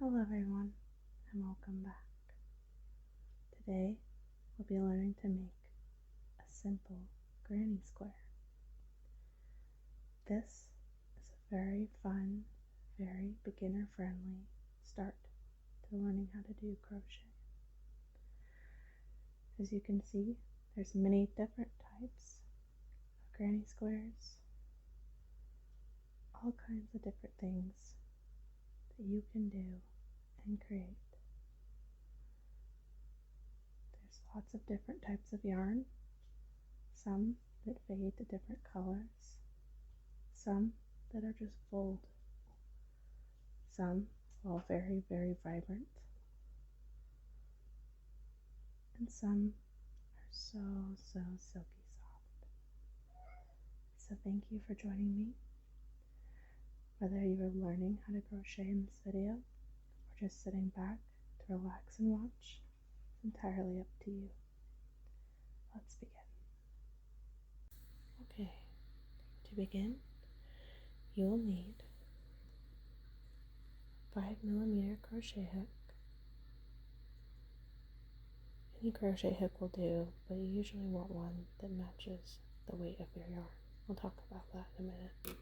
Hello everyone, and welcome back. Today, we'll be learning to make a simple granny square. This is a very fun, very beginner-friendly start to learning how to do crochet. As you can see, there's many different types of granny squares, all kinds of different things that you can do and create. There's lots of different types of yarn, some that fade to different colors, some that are just bold, some all very, very vibrant, and some are so silky soft. So thank you for joining me. Whether you are learning how to crochet in this video or just sitting back to relax and watch, it's entirely up to you. Let's begin. Okay, to begin, you will need a 5mm crochet hook. Any crochet hook will do, but you usually want one that matches the weight of your yarn. We'll talk about that in a minute.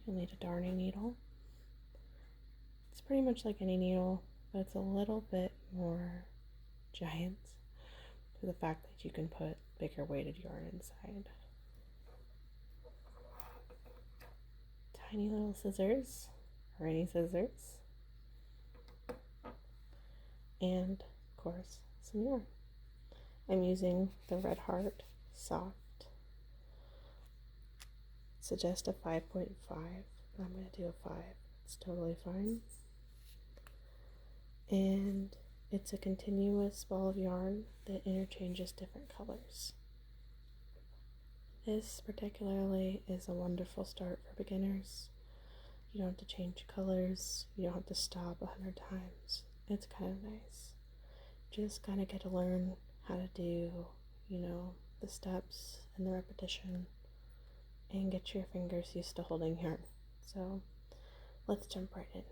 You'll need a darning needle. It's pretty much like any needle, but it's a little bit more giant to the fact that you can put bigger weighted yarn inside. Tiny little scissors, or any scissors, and of course some yarn. I'm using the Red Heart Soft. Suggest a 5.5, but I'm going to do a 5. It's totally fine. And it's a continuous ball of yarn that interchanges different colors. This particularly is a wonderful start for beginners. You don't have to change colors, you don't have to stop 100 times. It's kind of nice. Just kind of get to learn how to do, the steps and the repetition and get your fingers used to holding yarn. So let's jump right in.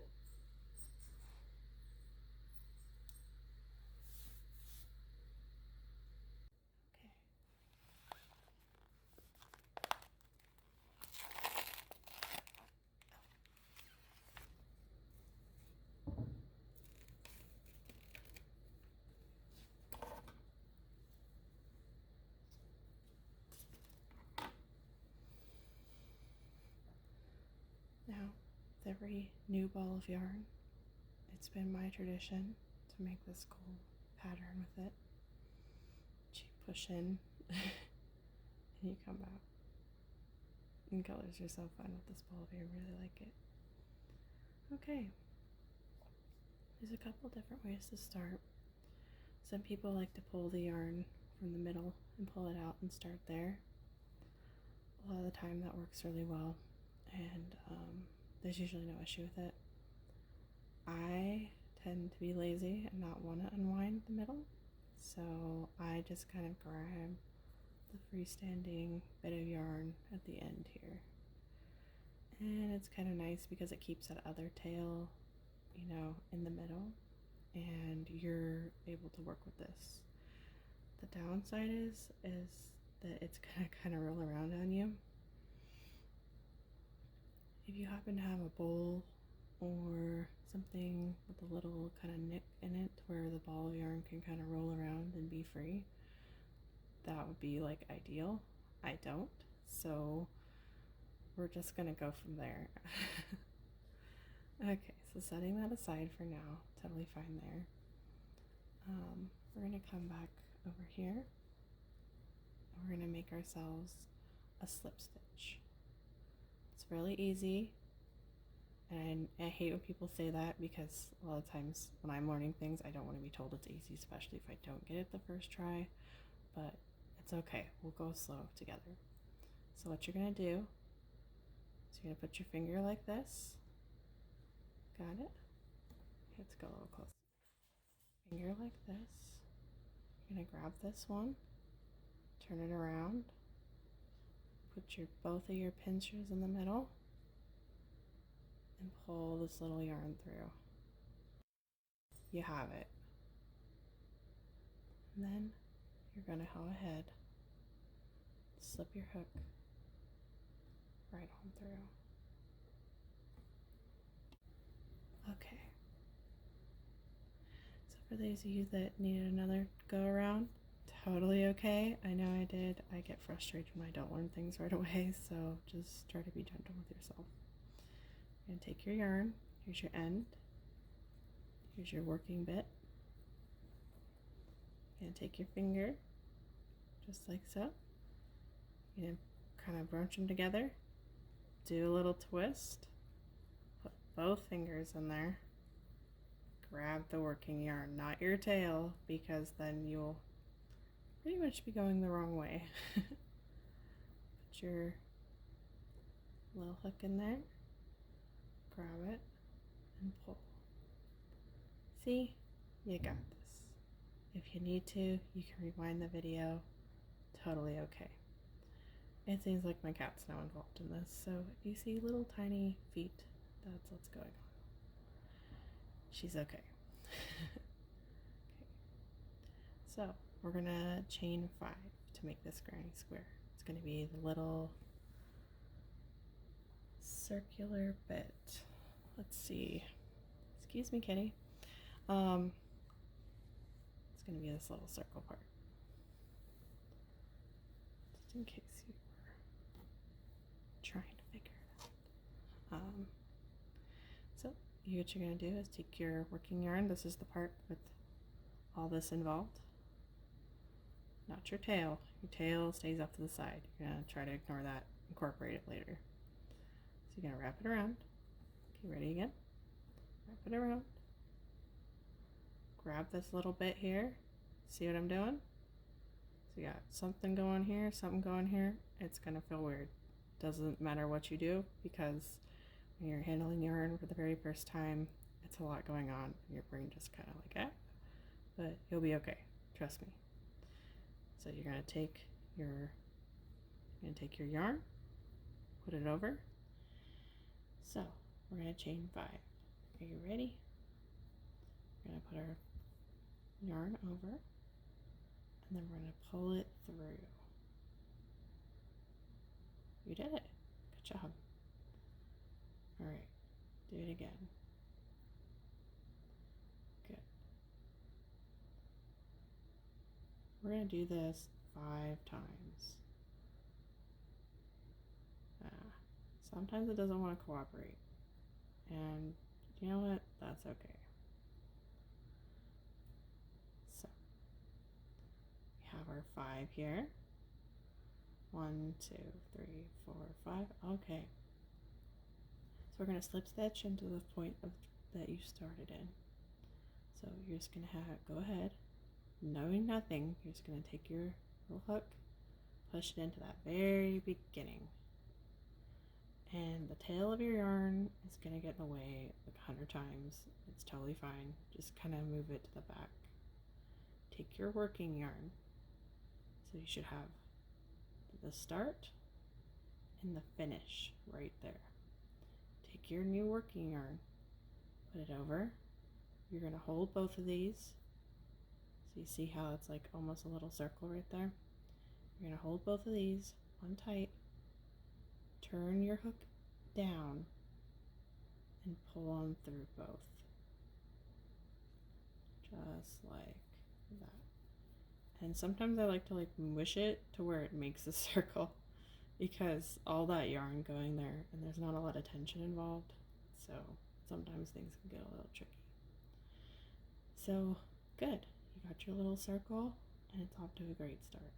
Now, with every new ball of yarn, it's been my tradition to make this cool pattern with it. You push in and you come out. And colors are so fun with this ball of yarn, I really like it. Okay, there's a couple different ways to start. Some people like to pull the yarn from the middle and pull it out and start there. A lot of the time that works really well, and there's usually no issue with it. I tend to be lazy and not want to unwind the middle, so I just kind of grab the freestanding bit of yarn at the end here. And it's kind of nice because it keeps that other tail, in the middle, and you're able to work with this. The downside is that it's gonna kind of roll around on you. If you happen to have a bowl or something with a little kind of nick in it where the ball of yarn can kind of roll around and be free, that would be like ideal. I don't, so we're just gonna go from there. Okay, so setting that aside for now, totally fine there. We're gonna come back over here and we're gonna make ourselves a slip stitch. It's really easy, and I hate when people say that because a lot of times when I'm learning things, I don't want to be told it's easy, especially if I don't get it the first try, but it's okay. We'll go slow together. So what you're going to do is you're going to put your finger like this. Got it? Let's go a little closer. Finger like this. You're going to grab this one, turn it around, put both of your pincers in the middle, and pull this little yarn through. You have it. And then you're going to go ahead, slip your hook right on through. Okay. So for those of you that needed another go around, totally okay. I know I did. I get frustrated when I don't learn things right away, so just try to be gentle with yourself. You're going to take your yarn. Here's your end. Here's your working bit. You're going to take your finger, just like so. You're going to kind of bunch them together. Do a little twist. Put both fingers in there. Grab the working yarn, not your tail, because then you'll pretty much be going the wrong way. Put your little hook in there. Grab it and pull. See? You got this. If you need to, you can rewind the video. Totally okay. It seems like my cat's now involved in this, so if you see little tiny feet, that's what's going on. She's okay. Okay. So we're gonna chain 5 to make this granny square. It's gonna be the little circular bit. Let's see. Excuse me, kitty. It's gonna be this little circle part. Just in case you were trying to figure it out. So what you're gonna do is take your working yarn. This is the part with all this involved. Not your tail. Your tail stays off to the side. You're gonna try to ignore that, incorporate it later. So you're gonna wrap it around. Okay, ready again? Wrap it around. Grab this little bit here. See what I'm doing? So you got something going here, something going here. It's gonna feel weird. Doesn't matter what you do, because when you're handling yarn for the very first time, it's a lot going on. Your brain just kind of like, but you'll be okay. Trust me. So you're gonna take your yarn, put it over. So we're gonna chain 5. Are you ready? We're gonna put our yarn over, and then we're gonna pull it through. You did it. Good job. All right, do it again. Good. We're gonna do this 5 times. Sometimes it doesn't want to cooperate, and you know what? That's okay. So we have our 5 here. 1, 2, 3, 4, 5. Okay. So we're going to slip stitch into the point that you started in. So you're just going to go ahead, knowing nothing. You're just going to take your little hook, push it into that very beginning. And the tail of your yarn is going to get in the way like 100 times. It's totally fine. Just kind of move it to the back. Take your working yarn. So you should have the start and the finish right there. Take your new working yarn, put it over. You're going to hold both of these. So you see how it's like almost a little circle right there? You're going to hold both of these on tight. Turn your hook down and pull on through both. Just like that. And sometimes I like to like mush it to where it makes a circle, because all that yarn going there and there's not a lot of tension involved. So sometimes things can get a little tricky. So good. You got your little circle and it's off to a great start.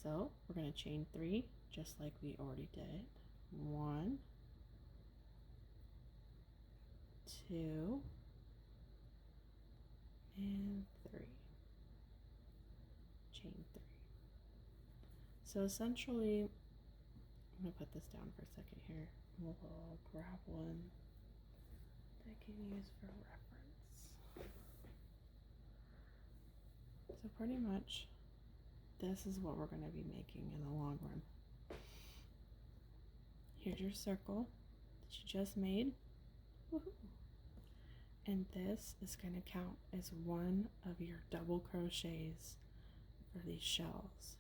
So we're going to chain 3 just like we already did. 1, 2, and 3. Chain 3. So essentially, I'm going to put this down for a second here. We'll grab one that I can use for reference. So pretty much, this is what we're going to be making in the long run. Here's your circle that you just made. Woohoo. And this is going to count as one of your double crochets for these shells.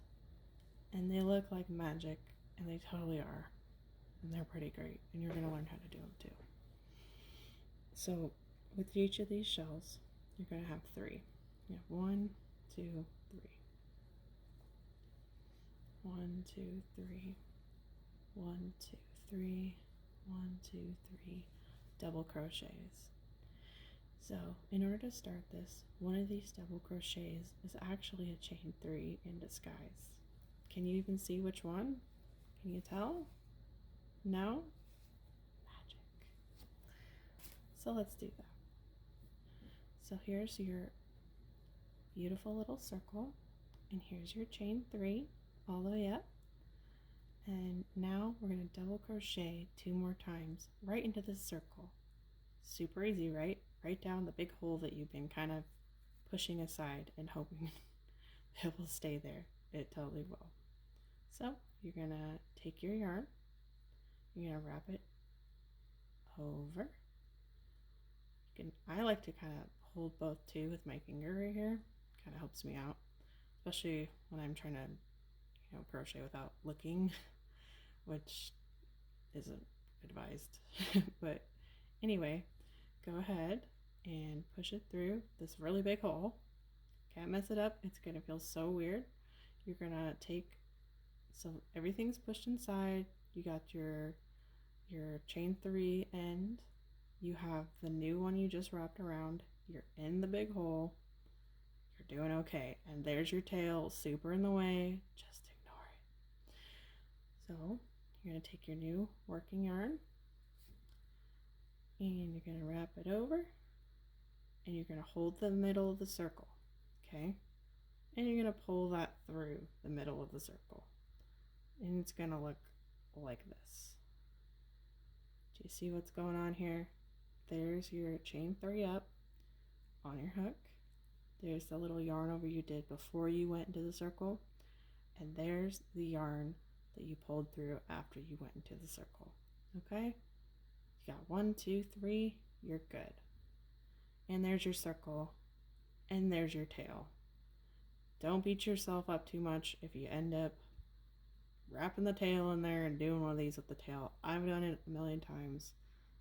And they look like magic, and they totally are. And they're pretty great, and you're going to learn how to do them too. So with each of these shells, you're going to have 3. You have 1, 2, 3. 1, 2, 3. 1, 2, 3. 1, 2, 3. Double crochets. So in order to start this, one of these double crochets is actually a chain 3 in disguise. Can you even see which one? Can you tell? No? Magic. So let's do that. So here's your beautiful little circle, and here's your chain 3 all the way up. And now we're going to double crochet 2 more times right into this circle. Super easy, right? Right down the big hole that you've been kind of pushing aside and hoping it will stay there. It totally will. So you're going to take your yarn, you're going to wrap it over. I like to kind of hold both too with my finger right here. Kind of helps me out, especially when I'm trying to, crochet without looking, which isn't advised. But anyway, go ahead and push it through this really big hole. Can't mess it up. It's gonna feel so weird. You're gonna take, so everything's pushed inside. You got your chain 3 end. You have the new one you just wrapped around. You're in the big hole. You're doing okay. And there's your tail, super in the way. Just ignore it. So you're going to take your new working yarn and you're going to wrap it over and you're going to hold the middle of the circle. Okay? And you're going to pull that through the middle of the circle. And it's going to look like this. Do you see what's going on here? There's your chain 3 up on your hook. There's the little yarn over you did before you went into the circle. And there's the yarn that you pulled through after you went into the circle. Okay? You got 1, 2, 3, you're good. And there's your circle. And there's your tail. Don't beat yourself up too much if you end up wrapping the tail in there and doing one of these with the tail. I've done it a million times.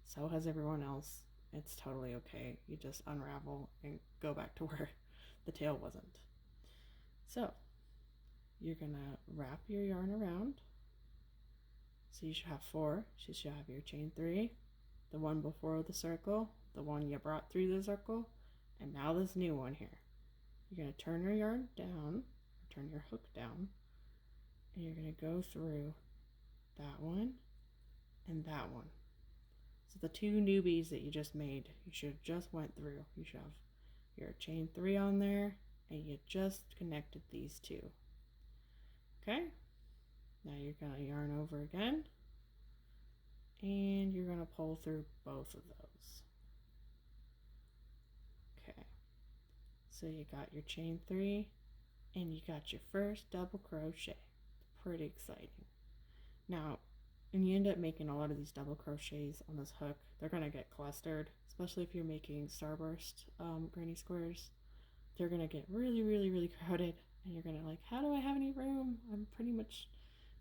So has everyone else. It's totally okay. You just unravel and go back to where the tail wasn't. So you're gonna wrap your yarn around. So you should have 4. So you should have your chain 3, the one before the circle, the one you brought through the circle, and now this new one here. You're gonna turn your yarn down, or turn your hook down, and you're gonna go through that one and that one. So the 2 newbies that you just made, you should have just went through. You should have your chain 3 on there, and you just connected these 2. Okay? Now you're going to yarn over again, and you're going to pull through both of those. Okay. So you got your chain 3, and you got your first double crochet. Pretty exciting. Now, and you end up making a lot of these double crochets on this hook. They're going to get clustered, especially if you're making starburst granny squares. They're going to get really, really, really crowded, and you're going to like, how do I have any room? I'm pretty much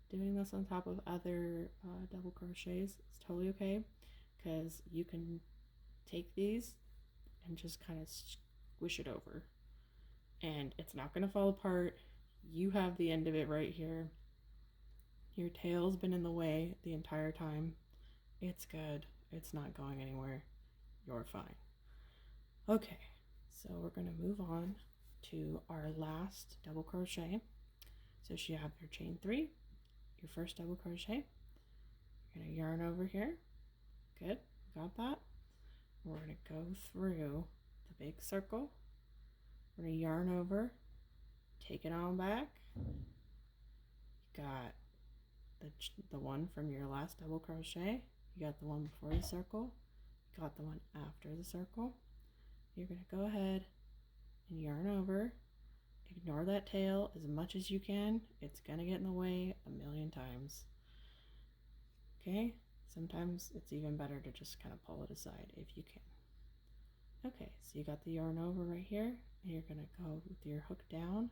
doing this on top of other double crochets. It's totally okay, because you can take these and just kind of squish it over, and it's not going to fall apart. You have the end of it right here. Your tail's been in the way the entire time. It's good. It's not going anywhere. You're fine. Okay, so we're going to move on to our last double crochet. So you have your chain 3, your first double crochet. You're going to yarn over here. Good, got that. We're going to go through the big circle. We're going to yarn over, take it on back. You got the one from your last double crochet, you got the one before the circle, you got the one after the circle. You're going to go ahead and yarn over, ignore that tail as much as you can. It's going to get in the way a million times. Okay, Sometimes it's even better to just kind of pull it aside if you can. Okay, so you got the yarn over right here, and you're going to go with your hook down,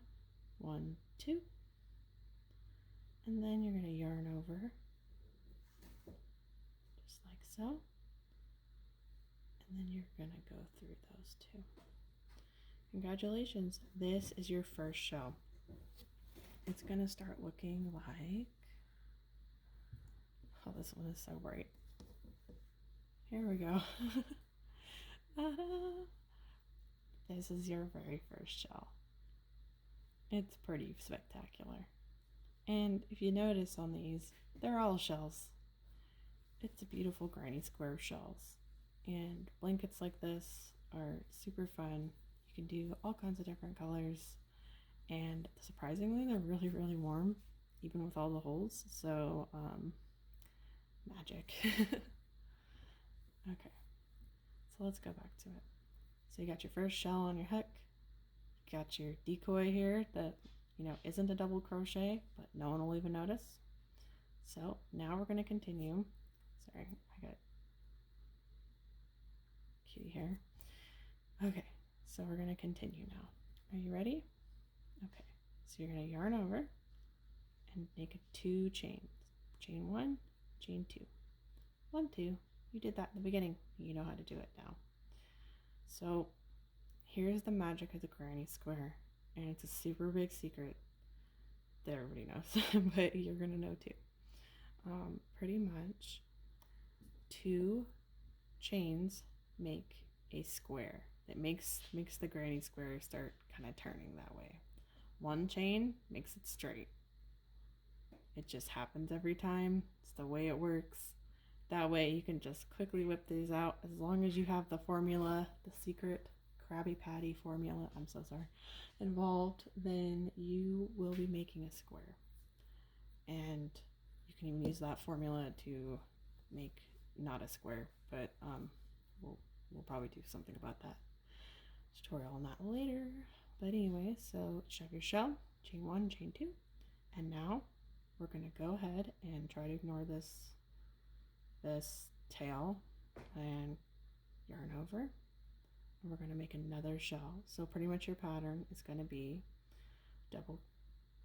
1, 2, and then you're going to yarn over, just like so, and then you're going to go through those 2. Congratulations, this is your first shell. It's going to start looking like, oh, this one is so bright. Here we go. This is your very first shell. It's pretty spectacular. And if you notice on these, they're all shells. It's a beautiful granny square shells. And blankets like this are super fun. You can do all kinds of different colors. And surprisingly, they're really, really warm, even with all the holes. So, magic. Okay, so let's go back to it. So you got your first shell on your hook. You got your decoy here that, isn't a double crochet, but no one will even notice. So now we're going to continue. Sorry, I got cutie hair. Okay, so we're going to continue now. Are you ready? Okay, so you're going to yarn over and make 2 chains. Chain 1, chain 2. 1, 2. You did that in the beginning. You know how to do it now. So here's the magic of the granny square, and it's a super big secret that everybody knows, but you're going to know too. Pretty much 2 chains make a square. It makes the granny square start kind of turning that way. 1 chain makes it straight. It just happens every time. It's the way it works. That way you can just quickly whip these out. As long as you have the formula, the secret Krabby Patty formula, I'm so sorry, involved, then you will be making a square. And you can even use that formula to make not a square, but we'll probably do something about that. Tutorial on that later. But anyway, so shove your shell, chain 1, chain 2, and now we're going to go ahead and try to ignore this tail and yarn over, and we're going to make another shell. So pretty much your pattern is going to be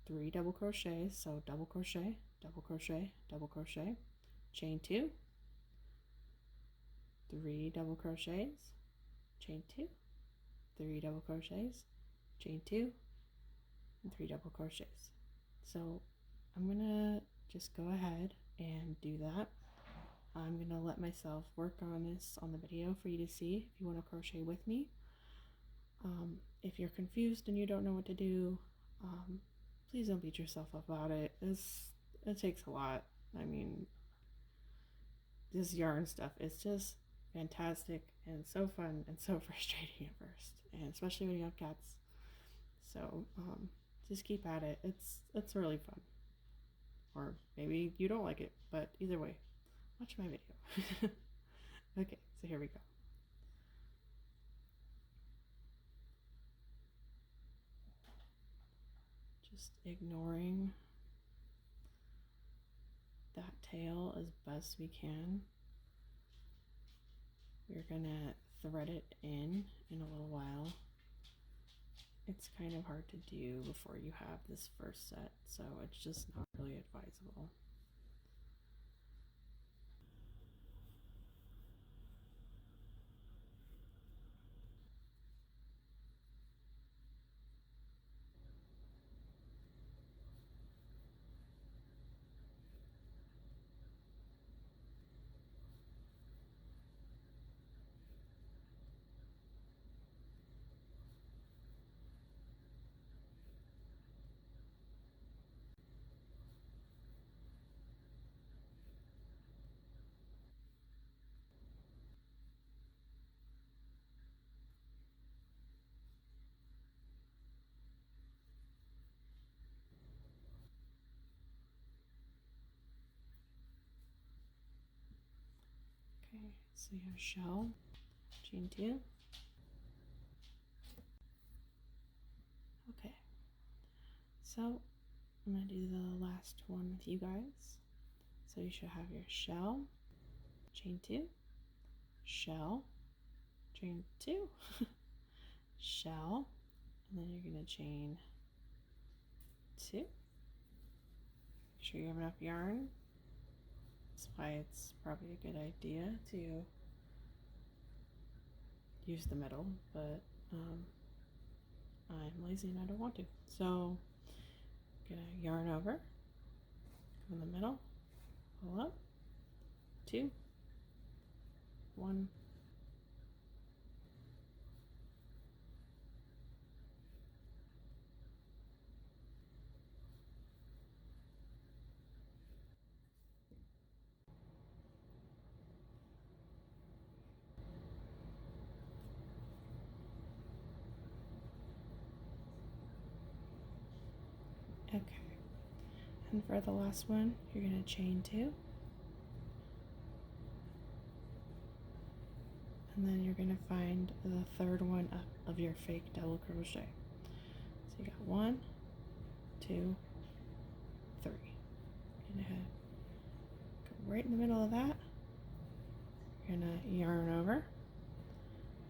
3 double crochets. So double crochet, double crochet, double crochet, chain 2, 3 double crochets, chain 2, 3 double crochets, chain 2, and 3 double crochets. So I'm gonna just go ahead and do that. I'm gonna let myself work on this on the video for you to see if you want to crochet with me. If you're confused and you don't know what to do, please don't beat yourself up about it. It takes a lot. I mean, this yarn stuff is just fantastic and so fun and so frustrating at first, and especially when you have cats. So just keep at it. It's really fun. Or maybe you don't like it, but either way, watch my video. Okay, so here we go. Just ignoring that tail as best we can. We're gonna thread it in a little while. It's kind of hard to do before you have this first set, so it's just not really advisable. Okay, so you have shell, chain 2. Okay, so I'm gonna do the last one with you guys. So you should have your shell, chain 2, shell, chain 2, shell, and then you're going to chain 2. Make sure you have enough yarn. That's why it's probably a good idea to use the middle, but I'm lazy and I don't want to. So I'm gonna yarn over, go in the middle, pull up, 2, 1. Okay, and for the last one, you're gonna chain 2, and then you're gonna find the third one up of your fake double crochet. So you got 1, 2, 3. You're gonna go right in the middle of that. You're gonna yarn over.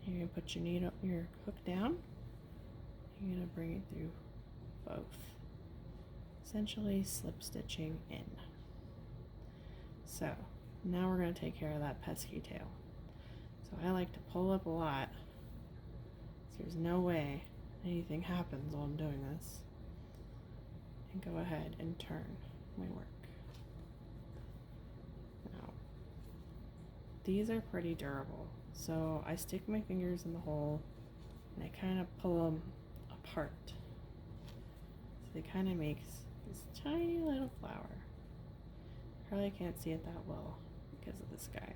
You're gonna put your hook down. You're gonna bring it through both, essentially slip stitching in. So now we're going to take care of that pesky tail. So I like to pull up a lot, so there's no way anything happens while I'm doing this, and go ahead and turn my work. Now these are pretty durable, so I stick my fingers in the hole and I kind of pull them apart, so they kind of make this tiny little flower. Probably can't see it that well because of this guy.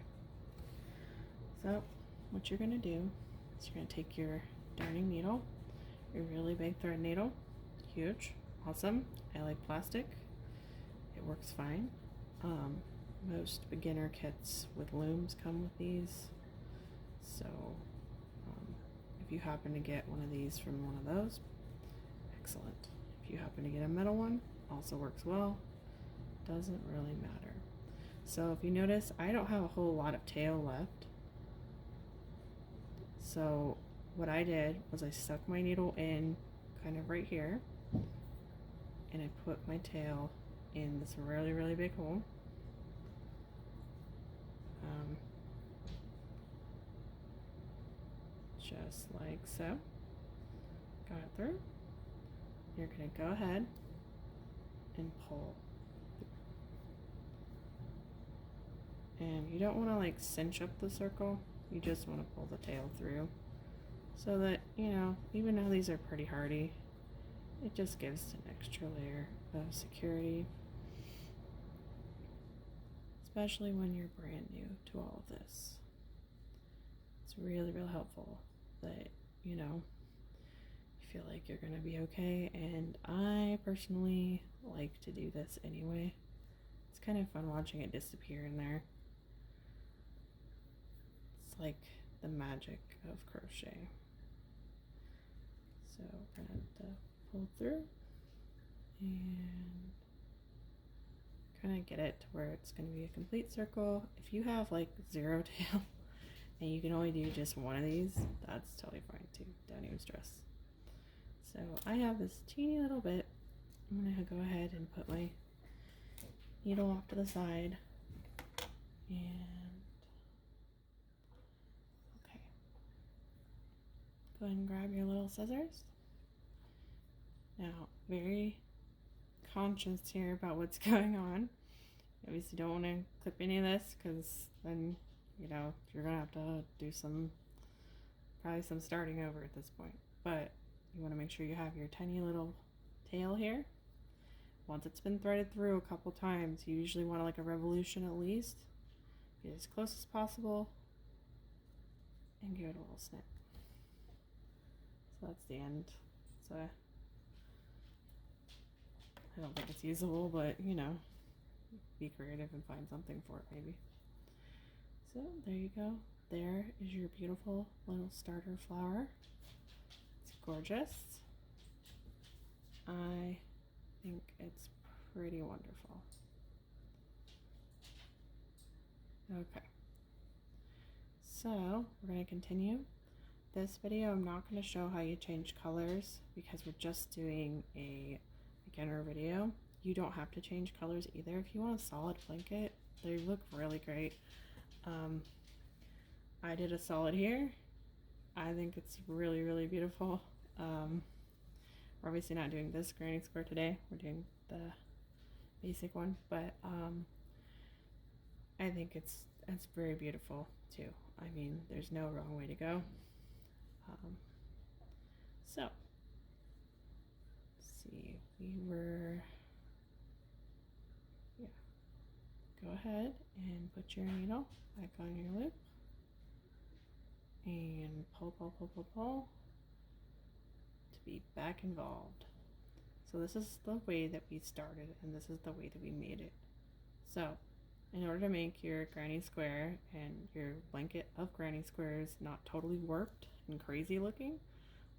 So what you're gonna do is you're gonna take your darning needle, your really big thread needle, huge, awesome. I like plastic, it works fine. Most beginner kits with looms come with these, so if you happen to get one of these from one of those, excellent. If you happen to get a metal one, also works well, doesn't really matter. So if you notice, I don't have a whole lot of tail left. So what I did was I stuck my needle in kind of right here, and I put my tail in this really, really big hole. Just like so. Got it through. You're going to go ahead and pull. And you don't want to like cinch up the circle, you just want to pull the tail through, so that, you know, even though these are pretty hardy, it just gives an extra layer of security, especially when you're brand new to all of this. It's really, really helpful that, you know, you feel like you're gonna be okay, and I personally like to do this anyway. It's kind of fun watching it disappear in there. It's like the magic of crochet. So we're gonna have to pull through and kind of get it to where it's going to be a complete circle. If you have like 0 tail and you can only do just one of these, that's totally fine too. Don't even stress. So I have this teeny little bit. I'm going to go ahead and put my needle off to the side, and okay, go ahead and grab your little scissors. Now, very conscious here about what's going on. Obviously don't want to clip any of this, because then, you know, you're gonna have to do probably some starting over at this point. But you want to make sure you have your tiny little tail here. Once it's been threaded through a couple times, you usually want like a revolution at least. Get as close as possible and give it a little snip. So that's the end. So I don't think it's usable, but you know, be creative and find something for it maybe. So there you go. There is your beautiful little starter flower. It's gorgeous. I think it's pretty wonderful. Okay, So we're going to continue. This video I'm not going to show how you change colors because we're just doing a beginner video. You don't have to change colors either. If you want a solid blanket, they look really great. I did a solid here. I think it's really, really beautiful. We're obviously not doing this granny square today. We're doing the basic one, but I think it's very beautiful too. I mean, there's no wrong way to go. So, let's see, go ahead and put your needle back on your loop and pull, pull, pull, pull, pull to be back involved. So this is the way that we started and this is the way that we made it. So, in order to make your granny square and your blanket of granny squares not totally warped and crazy looking,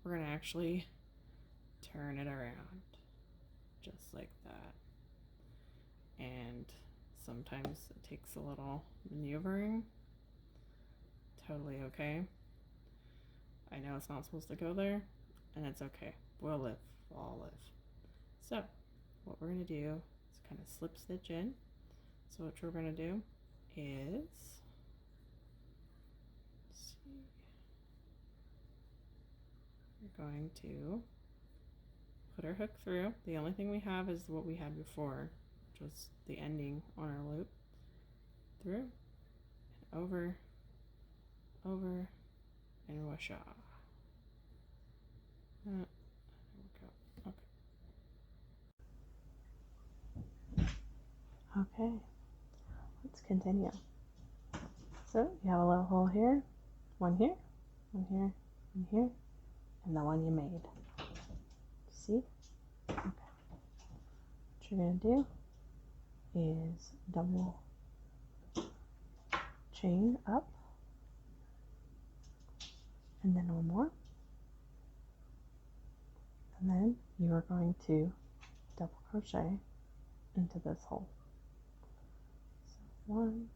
we're going to actually turn it around just like that. And sometimes it takes a little maneuvering. Totally okay. I know it's not supposed to go there, and it's okay. We'll live. We'll all live. So, what we're going to do is kind of slip stitch in. So what we're going to do is, we're going to put our hook through. The only thing we have is what we had before, which was the ending on our loop. Through, and over, over, and washa. There we go. Okay, let's continue. So you have a little hole here, one here, one here, one here, and the one you made. See? Okay. What you're going to do is double chain up, and then one more, and then you are going to double crochet into this hole. So 1,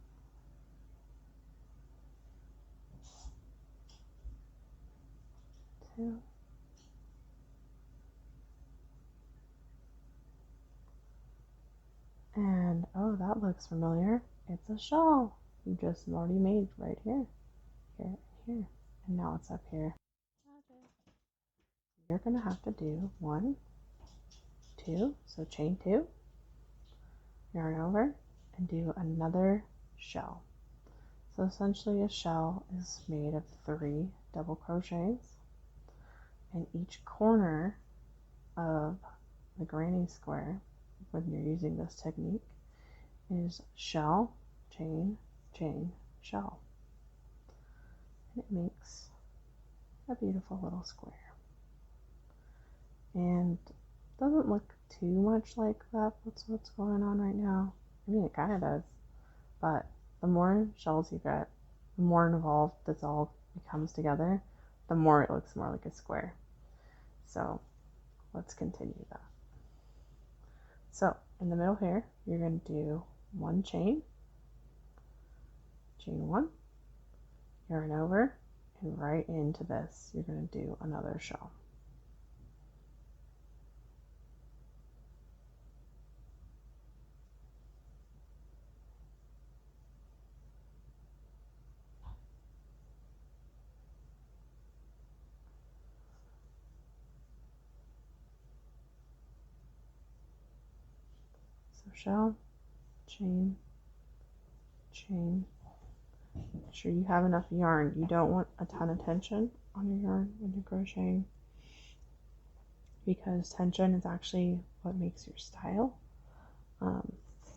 2, and oh, that looks familiar. It's a shawl you just already made right here, here, and here, and now it's up here. You're gonna have to do 1, 2, so chain 2, yarn over, and do another shell. So essentially a shell is made of 3 double crochets, and each corner of the granny square, when you're using this technique, is shell, chain, chain, shell. And it makes a beautiful little square. And doesn't look too much like that's what's going on right now. I mean, it kind of does, but the more shells you get, the more involved this all becomes together, the more it looks more like a square. So let's continue that. So in the middle here, you're going to do 1 chain, chain 1, yarn over, and right into this, you're going to do another shell. So shell, chain, chain. Make sure you have enough yarn. You don't want a ton of tension on your yarn when you're crocheting, because tension is actually what makes your style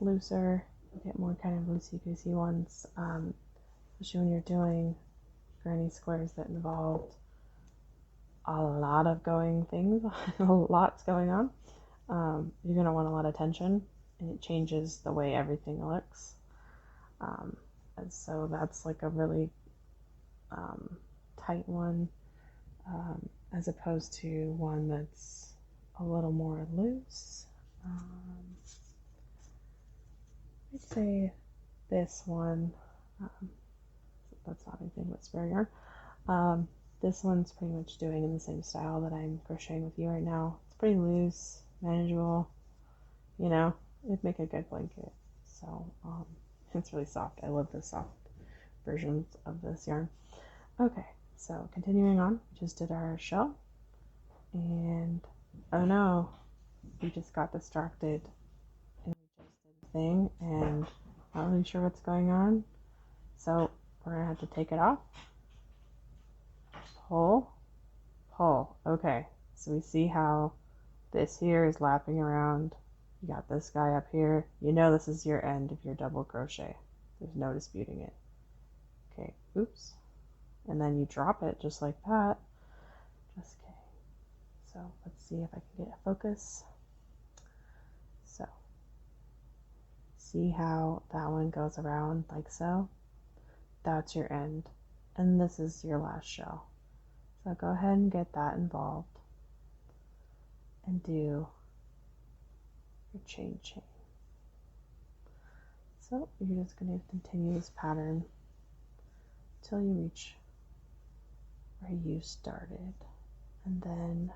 looser. You get more kind of loosey-goosey ones, especially when you're doing granny squares that involved a lot of lots going on. You're going to want a lot of tension, and it changes the way everything looks. And so that's like a really tight one, as opposed to one that's a little more loose. I'd say this one, that's not anything but spare yarn. This one's pretty much doing in the same style that I'm crocheting with you right now. It's pretty loose, manageable, you know, it'd make a good blanket. So it's really soft. I love the soft versions of this yarn. Okay, so continuing on, we just did our shell, and oh no, we just got distracted and we just did the thing and not really sure what's going on. So we're gonna have to take it off. Pull, pull. Okay, so we see how this here is lapping around. You got this guy up here. You know this is your end of your double crochet. There's no disputing it. Okay, oops. And then you drop it just like that. Just kidding. So let's see if I can get a focus. So see how that one goes around like so? That's your end. And this is your last shell. So go ahead and get that involved and do your chain. So you're just going to continue this pattern until you reach where you started, and then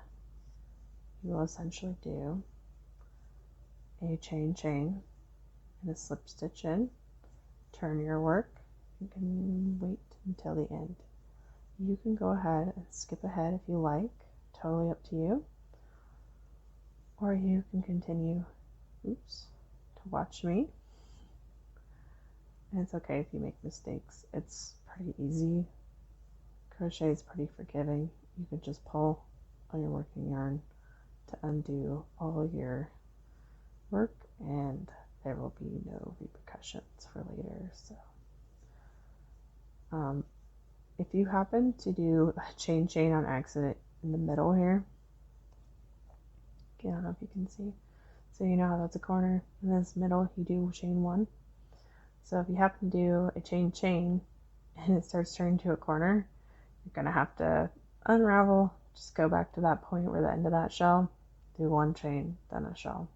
you will essentially do a chain and a slip stitch in, turn your work. You can wait until the end. You can go ahead and skip ahead if you like, totally up to you, or you can continue, to watch me. And it's okay if you make mistakes. It's pretty easy. Crochet is pretty forgiving. You can just pull on your working yarn to undo all your work, and there will be no repercussions for later. So if you happen to do a chain on accident in the middle here, I don't know if you can see, so you know how that's a corner. In this middle you do chain one. So if you happen to do a chain and it starts turning to a corner, you're gonna have to unravel, just go back to that point where the end of that shell, do one chain, then a shell.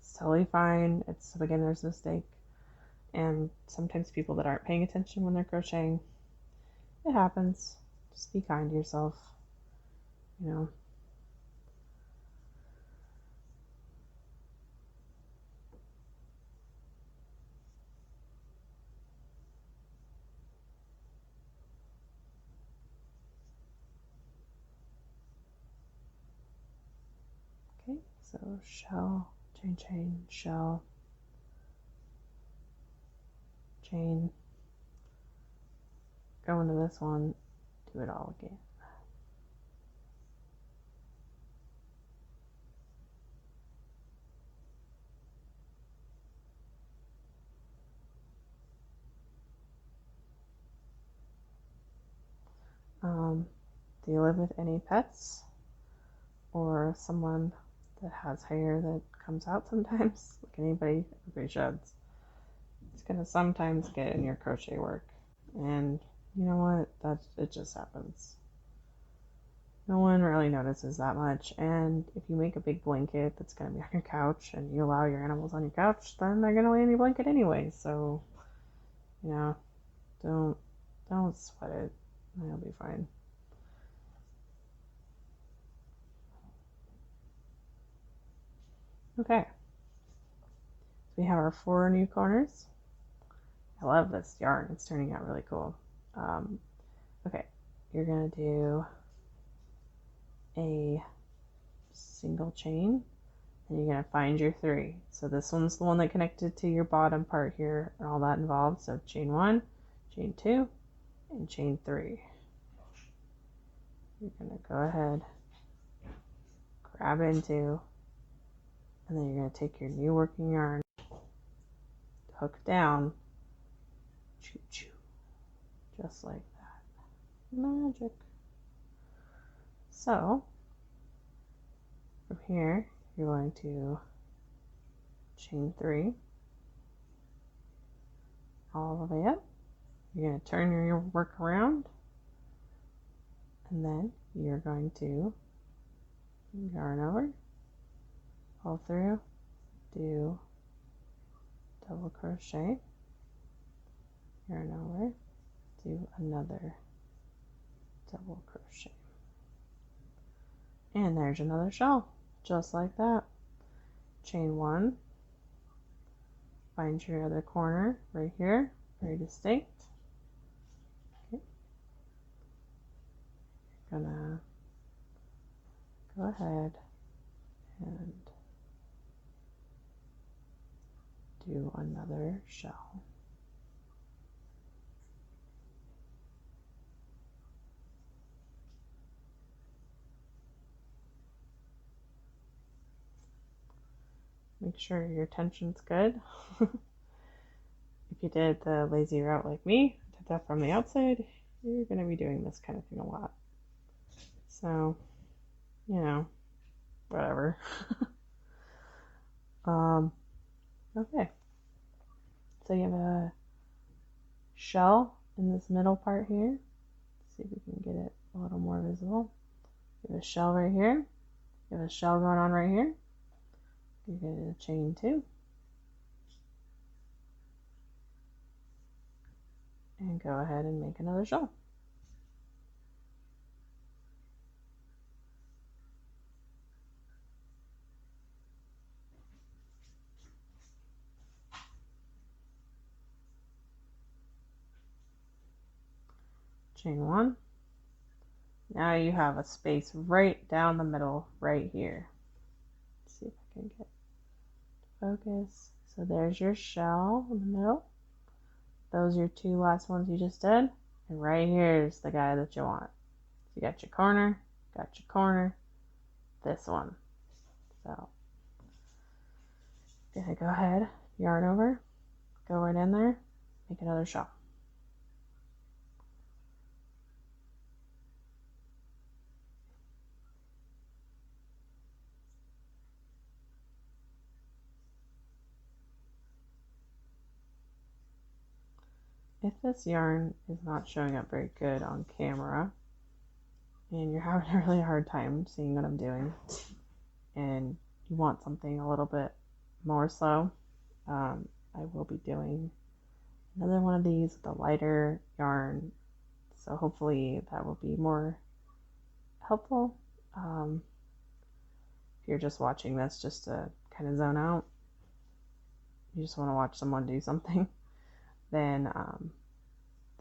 It's totally fine. It's a beginner's mistake, and sometimes people that aren't paying attention when they're crocheting, it happens. Just be kind to yourself, you know. Okay, so shell, chain, shell, chain. Go into this one, do it all again. Do you live with any pets or someone that has hair that comes out sometimes? Like anybody who sheds, it's gonna sometimes get in your crochet work, and you know what? It just happens. No one really notices that much, and if you make a big blanket that's gonna be on your couch and you allow your animals on your couch, then they're gonna lay in your blanket anyway. So, you know, don't sweat it. It'll be fine. Okay, so we have our 4 new corners. I love this yarn. It's turning out really cool. Okay, you're gonna do a single chain, and you're gonna find your 3. So this one's the one that connected to your bottom part here and all that involved. So chain 1, chain 2, and chain 3. You're gonna go ahead, grab into, and then you're gonna take your new working yarn, hook down, choo choo, just like that. Magic. So from here you're going to chain 3 all the way up. You're going to turn your work around, and then you're going to yarn over, pull through, do double crochet, yarn over, do another double crochet. And there's another shell, just like that. Chain 1, find your other corner right here, very distinct. Okay. You're gonna go ahead and do another shell. Make sure your tension's good. If you did the lazy route like me, did that from the outside, you're going to be doing this kind of thing a lot. So, you know, whatever. Okay. So you have a shell in this middle part here. Let's see if we can get it a little more visible. You have a shell right here. You have a shell going on right here. You're going to chain 2. And go ahead and make another shell. Chain 1. Now you have a space right down the middle right here. Let's see if I can get focus. So there's your shell in the middle. Those are your 2 last ones you just did. And right here is the guy that you want. So you got your corner, this one. So gonna go ahead, yarn over, go right in there, make another shell. If this yarn is not showing up very good on camera and you're having a really hard time seeing what I'm doing and you want something a little bit more slow, I will be doing another one of these with a lighter yarn, so hopefully that will be more helpful. If you're just watching this just to kind of zone out, you just want to watch someone do something, then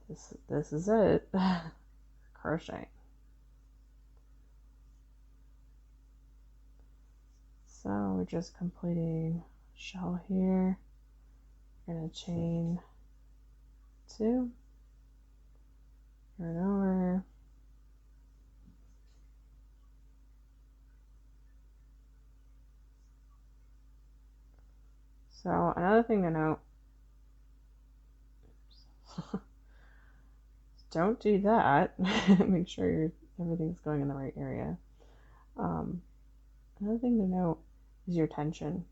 this is it. Crochet. So we're just completing shell here. We're gonna chain 2, yarn over, so another thing to note, don't do that. Make sure everything's going in the right area. Another thing to note is your tension.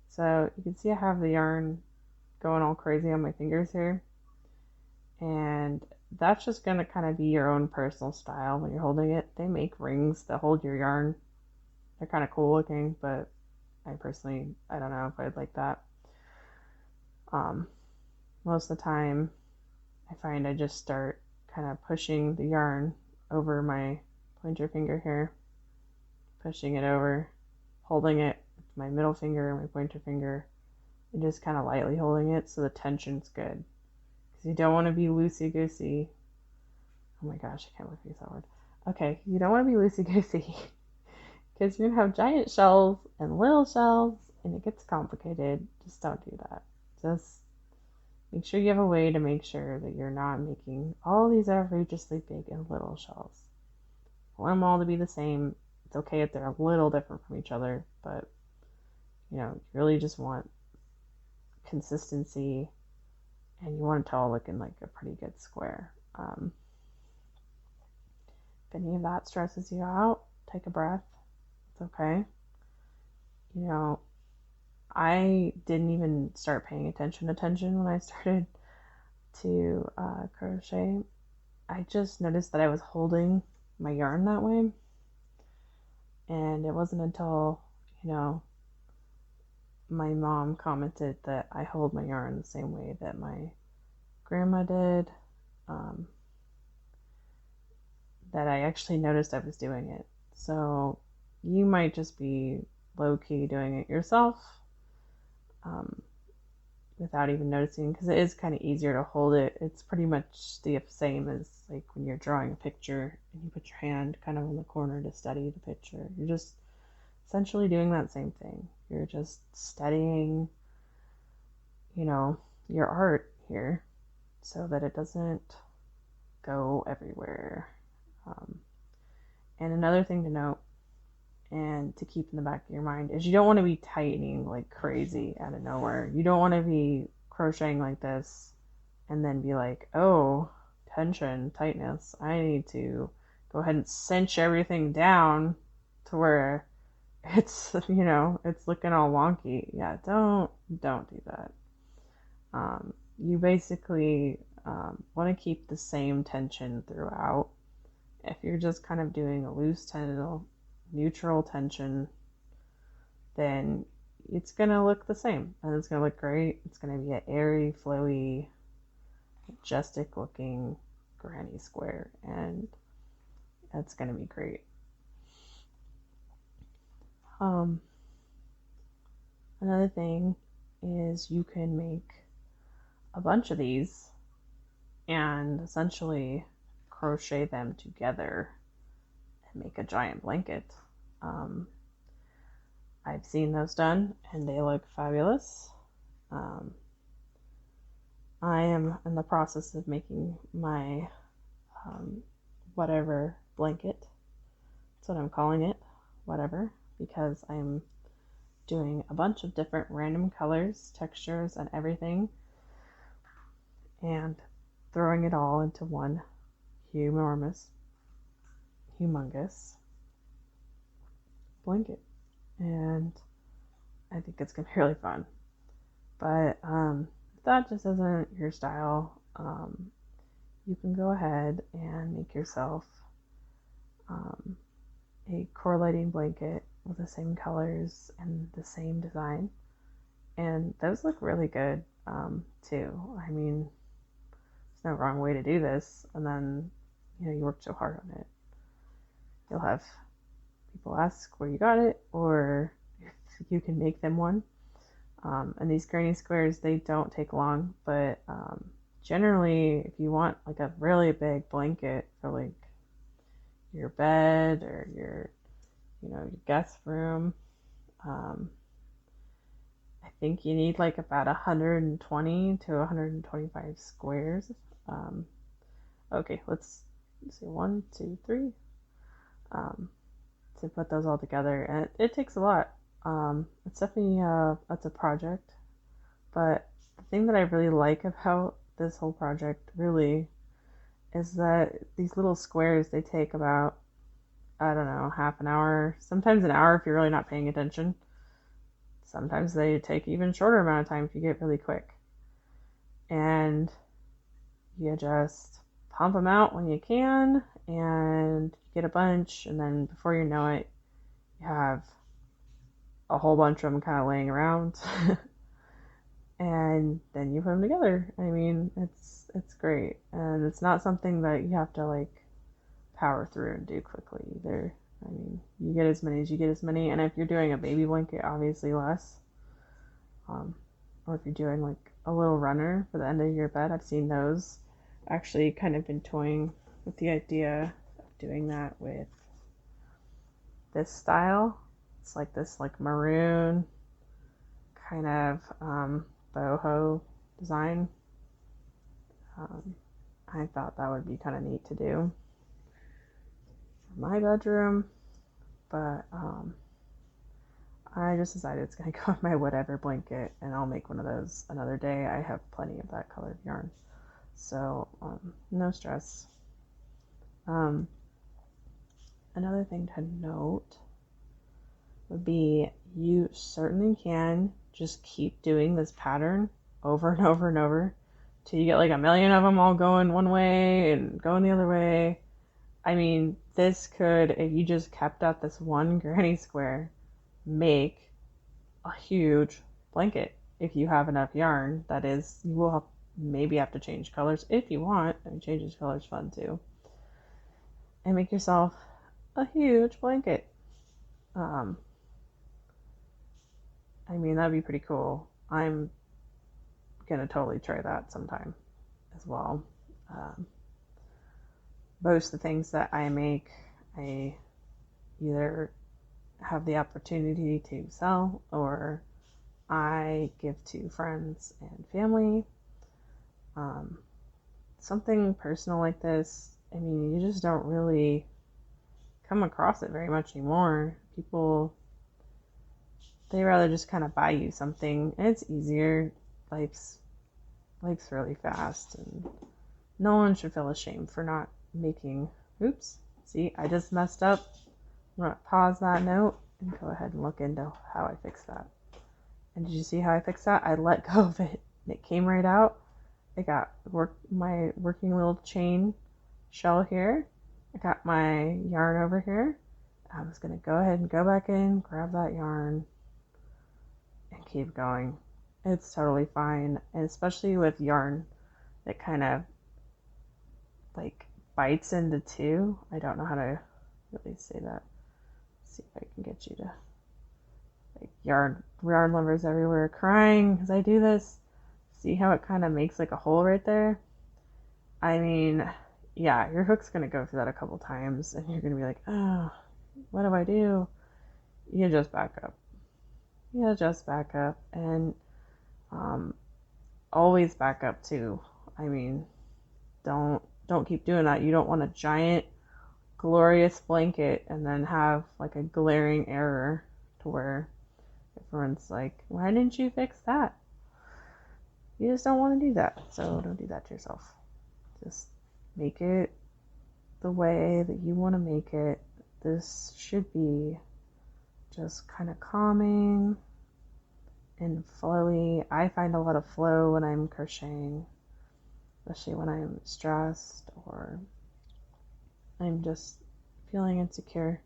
So you can see I have the yarn going all crazy on my fingers here, and that's just going to kind of be your own personal style when you're holding it. They make rings that hold your yarn. They're kind of cool looking, but I don't know if I'd like that. Most of the time I find I just start kind of pushing the yarn over my pointer finger here, pushing it over, holding it with my middle finger and my pointer finger, and just kind of lightly holding it so the tension's good. Because you don't want to be loosey-goosey. Oh my gosh, I can't look at that word. Okay, you don't want to be loosey-goosey because you're going to have giant shells and little shells and it gets complicated. Just don't do that. Just make sure you have a way to make sure that you're not making all these outrageously big and little shells. I want them all to be the same. It's okay if they're a little different from each other, but you know, you really just want consistency and you want it to all look in like a pretty good square. If any of that stresses you out, take a breath. It's okay. You know, I didn't even start paying attention when I started to crochet. I just noticed that I was holding my yarn that way, and it wasn't until, you know, my mom commented that I hold my yarn the same way that my grandma did, that I actually noticed I was doing it. So you might just be low-key doing it yourself without even noticing, because it is kind of easier to hold it. It's pretty much the same as like when you're drawing a picture and you put your hand kind of in the corner to study the picture. You're just essentially doing that same thing. You're just studying, your art here so that it doesn't go everywhere. And another thing to note and to keep in the back of your mind is you don't want to be tightening like crazy out of nowhere. You don't want to be crocheting like this and then be like, oh, tension, tightness. I need to go ahead and cinch everything down to where it's, it's looking all wonky. Yeah, don't do that. You basically want to keep the same tension throughout. If you're just kind of doing a loose tension, neutral tension, then it's going to look the same and it's going to look great. It's going to be an airy, flowy, majestic looking granny square, and that's going to be great. Another thing is you can make a bunch of these and essentially crochet them together and make a giant blanket. I've seen those done and they look fabulous. I am in the process of making my whatever blanket. That's what I'm calling it, whatever, because I'm doing a bunch of different random colors, textures, and everything, and throwing it all into one humongous blanket. And I think it's going to be really fun. But if that just isn't your style, you can go ahead and make yourself a correlating blanket with the same colors and the same design. And those look really good too. I mean, there's no wrong way to do this. And then, you worked so hard on it. You'll have people ask where you got it or if you can make them one. And these granny squares, they don't take long, but generally if you want like a really big blanket for like your bed or your guest room, I think you need like about 120 to 125 squares. Okay, let's see, 1, 2, 3, to put those all together, and it takes a lot. It's definitely it's a project, but the thing that I really like about this whole project really is that these little squares, they take about, I don't know, half an hour, sometimes an hour if you're really not paying attention. Sometimes they take even shorter amount of time if you get really quick. And you just pump them out when you can, and you get a bunch, and then before you know it, you have a whole bunch of them kind of laying around. And then you put them together. I mean, it's great, and it's not something that you have to like power through and do quickly either. I mean, you get as many as you get as many, and if you're doing a baby blanket, obviously less. Or if you're doing like a little runner for the end of your bed, I've seen those. Actually kind of been toying with the idea of doing that with this style. It's like this like maroon kind of boho design. I thought that would be kind of neat to do for my bedroom, but I just decided it's going to go on my whatever blanket, and I'll make one of those another day. I have plenty of that colored yarn, so no stress. Another thing to note would be you certainly can just keep doing this pattern over and over and over till you get like a million of them all going one way and going the other way. I mean, this could, if you just kept at this one granny square, make a huge blanket if you have enough yarn. That is, you will maybe have to change colors if you want. I mean, changing colors is fun too. And make yourself a huge blanket. I mean, that'd be pretty cool. I'm gonna totally try that sometime as well. Um, most of the things that I make, I either have the opportunity to sell or I give to friends and family. Something personal like this, I mean, you just don't really come across it very much anymore. People, they rather just kind of buy you something. It's easier. Life's really fast, and no one should feel ashamed for not making. Oops. See, I just messed up. I'm gonna pause that note and go ahead and look into how I fixed that. And did you see how I fixed that? I let go of it. It came right out. I got my working little chain shell here. I got my yarn over here. I was going to go ahead and go back in, grab that yarn, and keep going. It's totally fine. And especially with yarn that kind of like bites into two. I don't know how to really say that. Let's see if I can get you to, like, yarn lovers everywhere crying as I do this. See how it kind of makes like a hole right there? I mean, yeah, your hook's going to go through that a couple times and you're going to be like, oh, what do I do? You just back up. And always back up too. I mean, don't keep doing that. You don't want a giant glorious blanket and then have like a glaring error to where everyone's like, why didn't you fix that? You just don't want to do that. So don't do that to yourself. Just make it the way that you want to make it. This should be just kind of calming and flowy. I find a lot of flow when I'm crocheting, especially when I'm stressed or I'm just feeling insecure.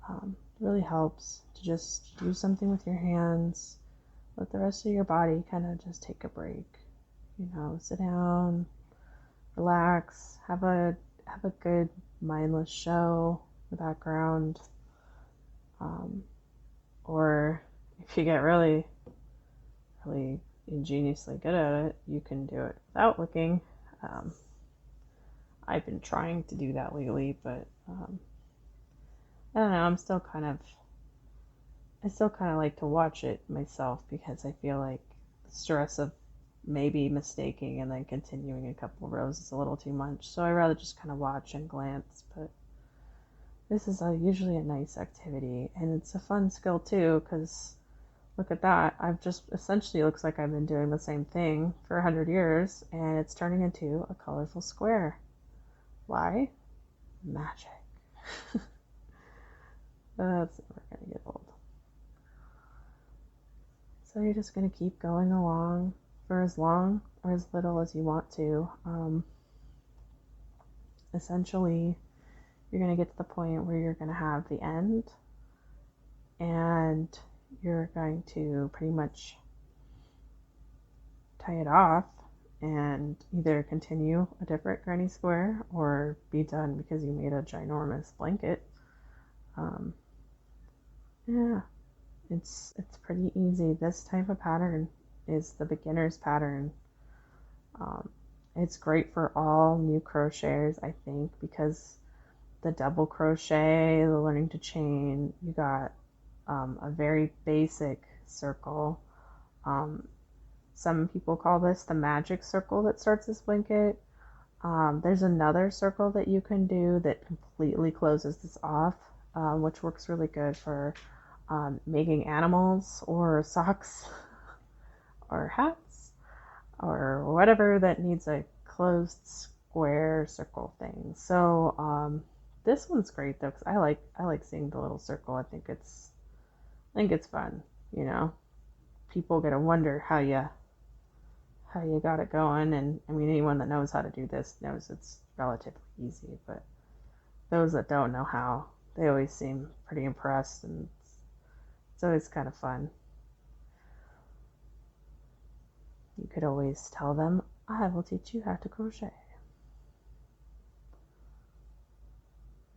It really helps to just do something with your hands. Let the rest of your body kind of just take a break. You know, sit down, relax, have a good mindless show in the background. Or if you get really ingeniously good at it, you can do it without looking. I've been trying to do that lately, but I don't know. I still kind of like to watch it myself because I feel like the stress of maybe mistaking and then continuing a couple rows is a little too much. So I rather just kind of watch and glance. But this is usually a nice activity, and it's a fun skill too because look at that. I've just essentially looks like I've been doing the same thing for 100 years, and it's turning into a colorful square. Why? Magic. That's never going to get old. So you're just going to keep going along for as long or as little as you want to. Essentially, you're going to get to the point where you're going to have the end, and you're going to pretty much tie it off and either continue a different granny square or be done because you made a ginormous blanket. Yeah, it's pretty easy. This type of pattern is the beginner's pattern. It's great for all new crocheters, I think, because the double crochet, the learning to chain, you got a very basic circle. Some people call this the magic circle that starts this blanket. There's another circle that you can do that completely closes this off, which works really good for making animals or socks or hats or whatever that needs a closed square circle thing. So this one's great though because I like seeing the little circle. I think it's fun. You know, people get to wonder how you got it going, and I mean anyone that knows how to do this knows it's relatively easy. But those that don't know how, they always seem pretty impressed, and it's always kind of fun. You could always tell them I will teach you how to crochet.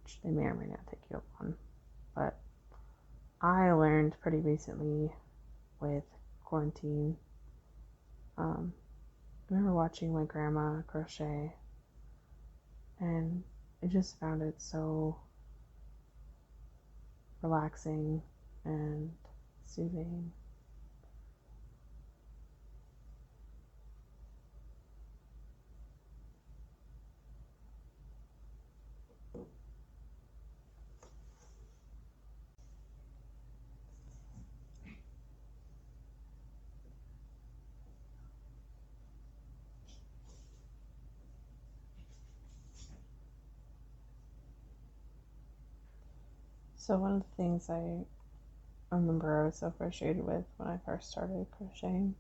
Which they may or may not take you up on. But I learned pretty recently with quarantine. I remember watching my grandma crochet, and I just found it so relaxing and soothing. So one of the things I remember I was so frustrated with when I first started crocheting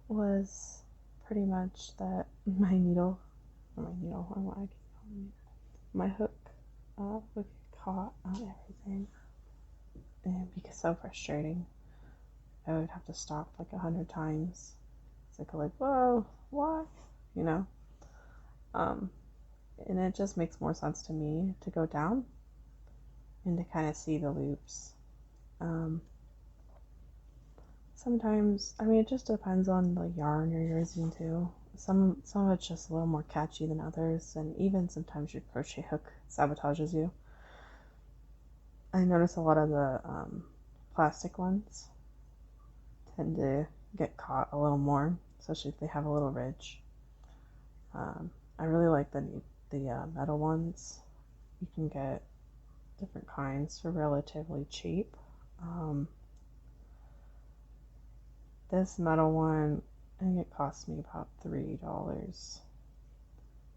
was pretty much that my hook would get caught on everything, and it'd be so frustrating. I would have to stop like 100 times. It's like, whoa, why? You know? And it just makes more sense to me to go down and to kind of see the loops. Sometimes, it just depends on the yarn you're using too. Some of it's just a little more catchy than others, and even sometimes your crochet hook sabotages you. I notice a lot of the plastic ones tend to get caught a little more, especially if they have a little ridge. I really like the metal ones. You can get different kinds for relatively cheap. This metal one, I think it cost me about $3.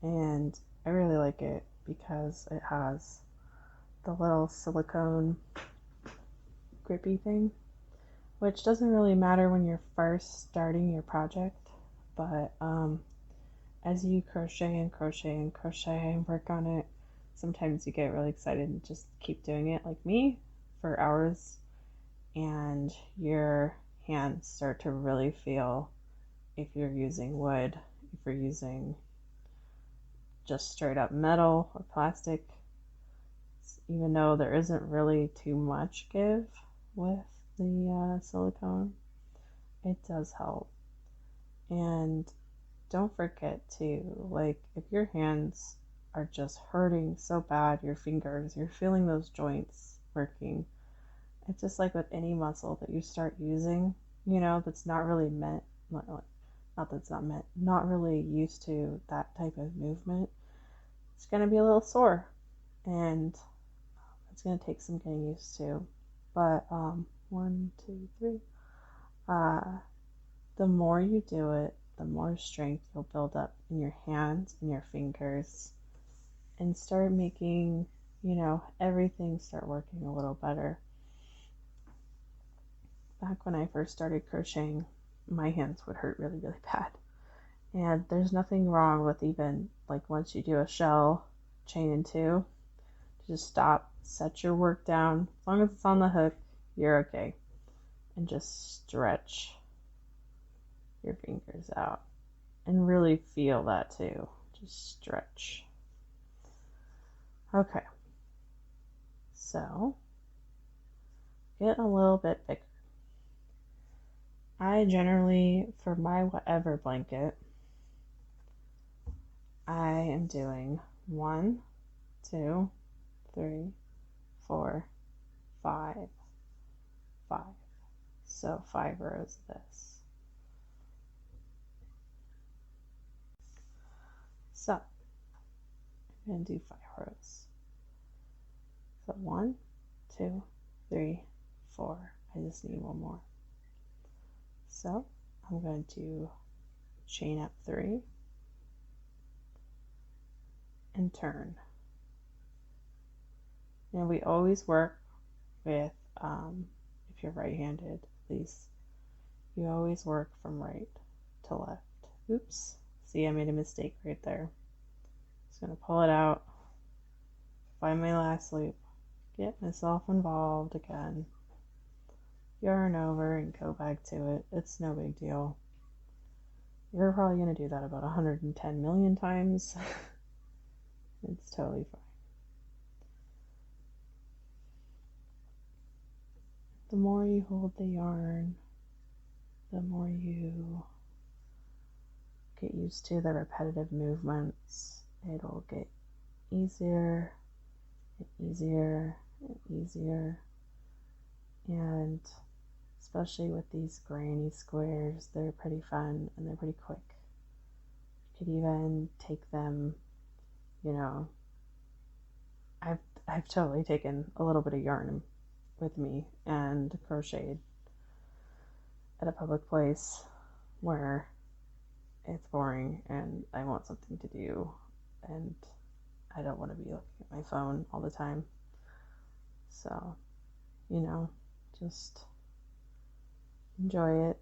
And I really like it because it has the little silicone grippy thing, which doesn't really matter when you're first starting your project, but as you crochet and crochet and crochet and work on it, sometimes you get really excited and just keep doing it, like me, for hours, and your hands start to really feel if you're using wood, if you're using just straight up metal or plastic. Even though there isn't really too much give with the silicone, it does help. And don't forget to, like, if your hands are just hurting so bad, your fingers, you're feeling those joints working. It's just like with any muscle that you start using, that's not really not really used to that type of movement. It's going to be a little sore, and it's going to take some getting used to. But 1, 2, 3. The more you do it, the more strength you'll build up in your hands and your fingers, and start making, everything start working a little better. Back when I first started crocheting, my hands would hurt really, really bad. And there's nothing wrong with, even like once you do a shell, chain in 2, just stop, set your work down. As long as it's on the hook, you're okay. And just stretch your fingers out and really feel that too. Just stretch. Okay, so get a little bit bigger. I generally, for my whatever blanket, I am doing 1, 2, 3, 4, 5, 5. So 5 rows of this. So I'm going to do 5 rows. So 1, 2, 3, 4. I just need one more. So I'm going to chain up 3 and turn. Now we always work with, if you're right-handed at least, you always work from right to left. Oops, see, I made a mistake right there. Just gonna pull it out, find my last loop, get myself involved again, yarn over and go back to it. It's no big deal. you're probably going to do that about 110 million times. It's totally fine. The more you hold the yarn, the more you get used to the repetitive movements, it'll get easier and easier and easier. And especially with these granny squares, they're pretty fun and they're pretty quick. You could even take them, you know, I've totally taken a little bit of yarn with me and crocheted at a public place where it's boring and I want something to do and I don't want to be looking at my phone all the time. So, you know, just enjoy it.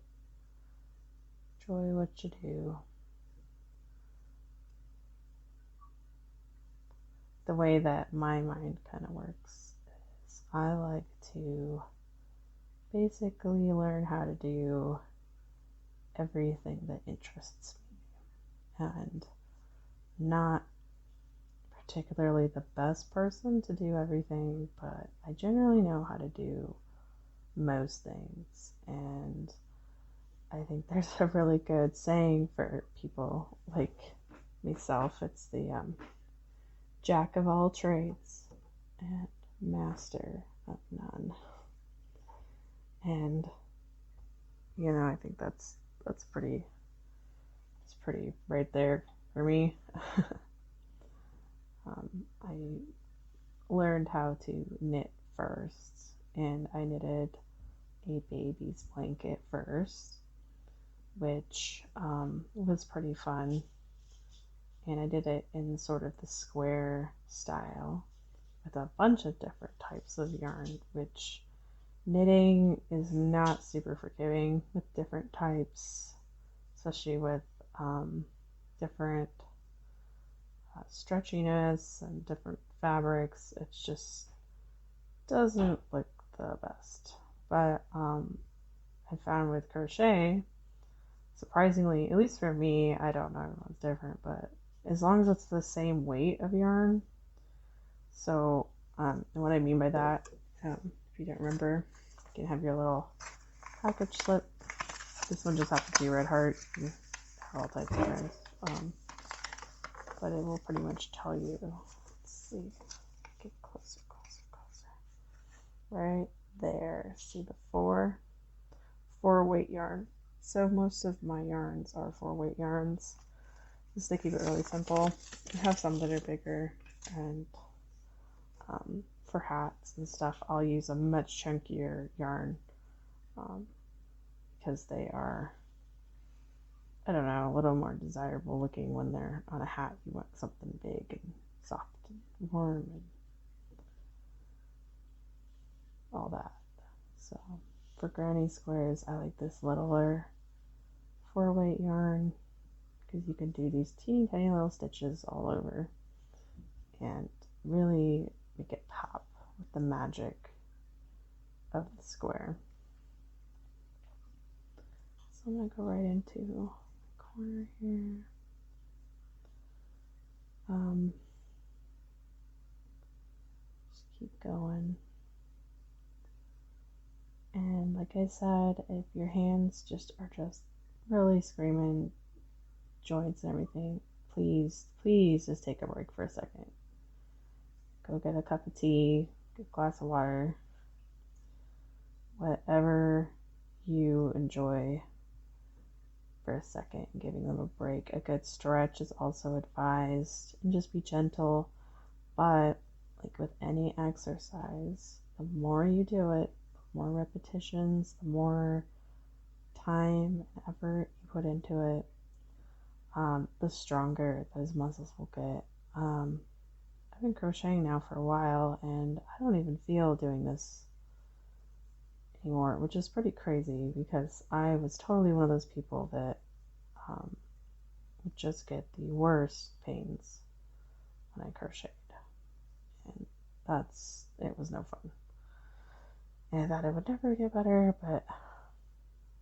Enjoy what you do. The way that my mind kind of works is I like to basically learn how to do everything that interests me. And not particularly the best person to do everything, but I generally know how to do most things. And I think there's a really good saying for people like myself. It's the jack of all trades and master of none. And you know, I think that's pretty right there for me. I learned how to knit first, and I knitted a baby's blanket first, which was pretty fun. And I did it in sort of the square style with a bunch of different types of yarn, which knitting is not super forgiving with different types, especially with different stretchiness and different fabrics. It just doesn't look the best. But I found with crochet, surprisingly, at least for me, I don't know, everyone's different, but as long as it's the same weight of yarn. So, and what I mean by that, if you don't remember, you can have your little package slip. This one just happens to be red heart. You have all types of yarns. But it will pretty much tell you. Let's see. Get closer. Right there. See the four weight yarn. So most of my yarns are 4-weight yarns. Just to keep it really simple. I have some that are bigger, and for hats and stuff, I'll use a much chunkier yarn because they are, I don't know, a little more desirable looking when they're on a hat. You want something big and soft and warm and all that. So for granny squares, I like this littler 4-weight yarn because you can do these teeny tiny little stitches all over and really make it pop with the magic of the square. So I'm going to go right into the corner here. Just keep going. And like I said, if your hands are just really screaming joints and everything, please just take a break for a second. Go get a cup of tea, get a glass of water, whatever you enjoy for a second, giving them a break. A good stretch is also advised, and just be gentle. But like with any exercise, the more you do it, the more repetitions, the more time and effort you put into it, the stronger those muscles will get. I've been crocheting now for a while, and I don't even feel doing this anymore, which is pretty crazy because I was totally one of those people that would just get the worst pains when I crocheted, and it was no fun. And I thought it would never get better, but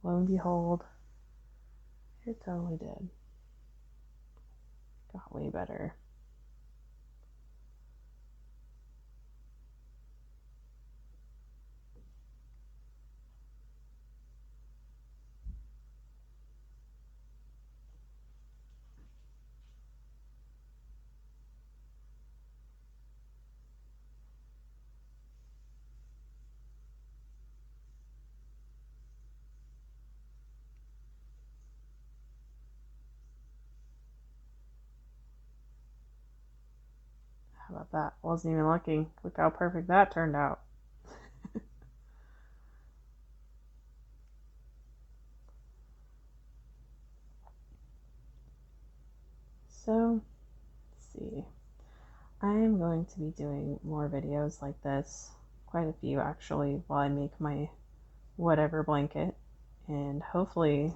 lo and behold, It totally did. Got way better. How about that? Wasn't even looking. Look how perfect that turned out. So, let's see. I'm going to be doing more videos like this, quite a few actually, while I make my whatever blanket, and hopefully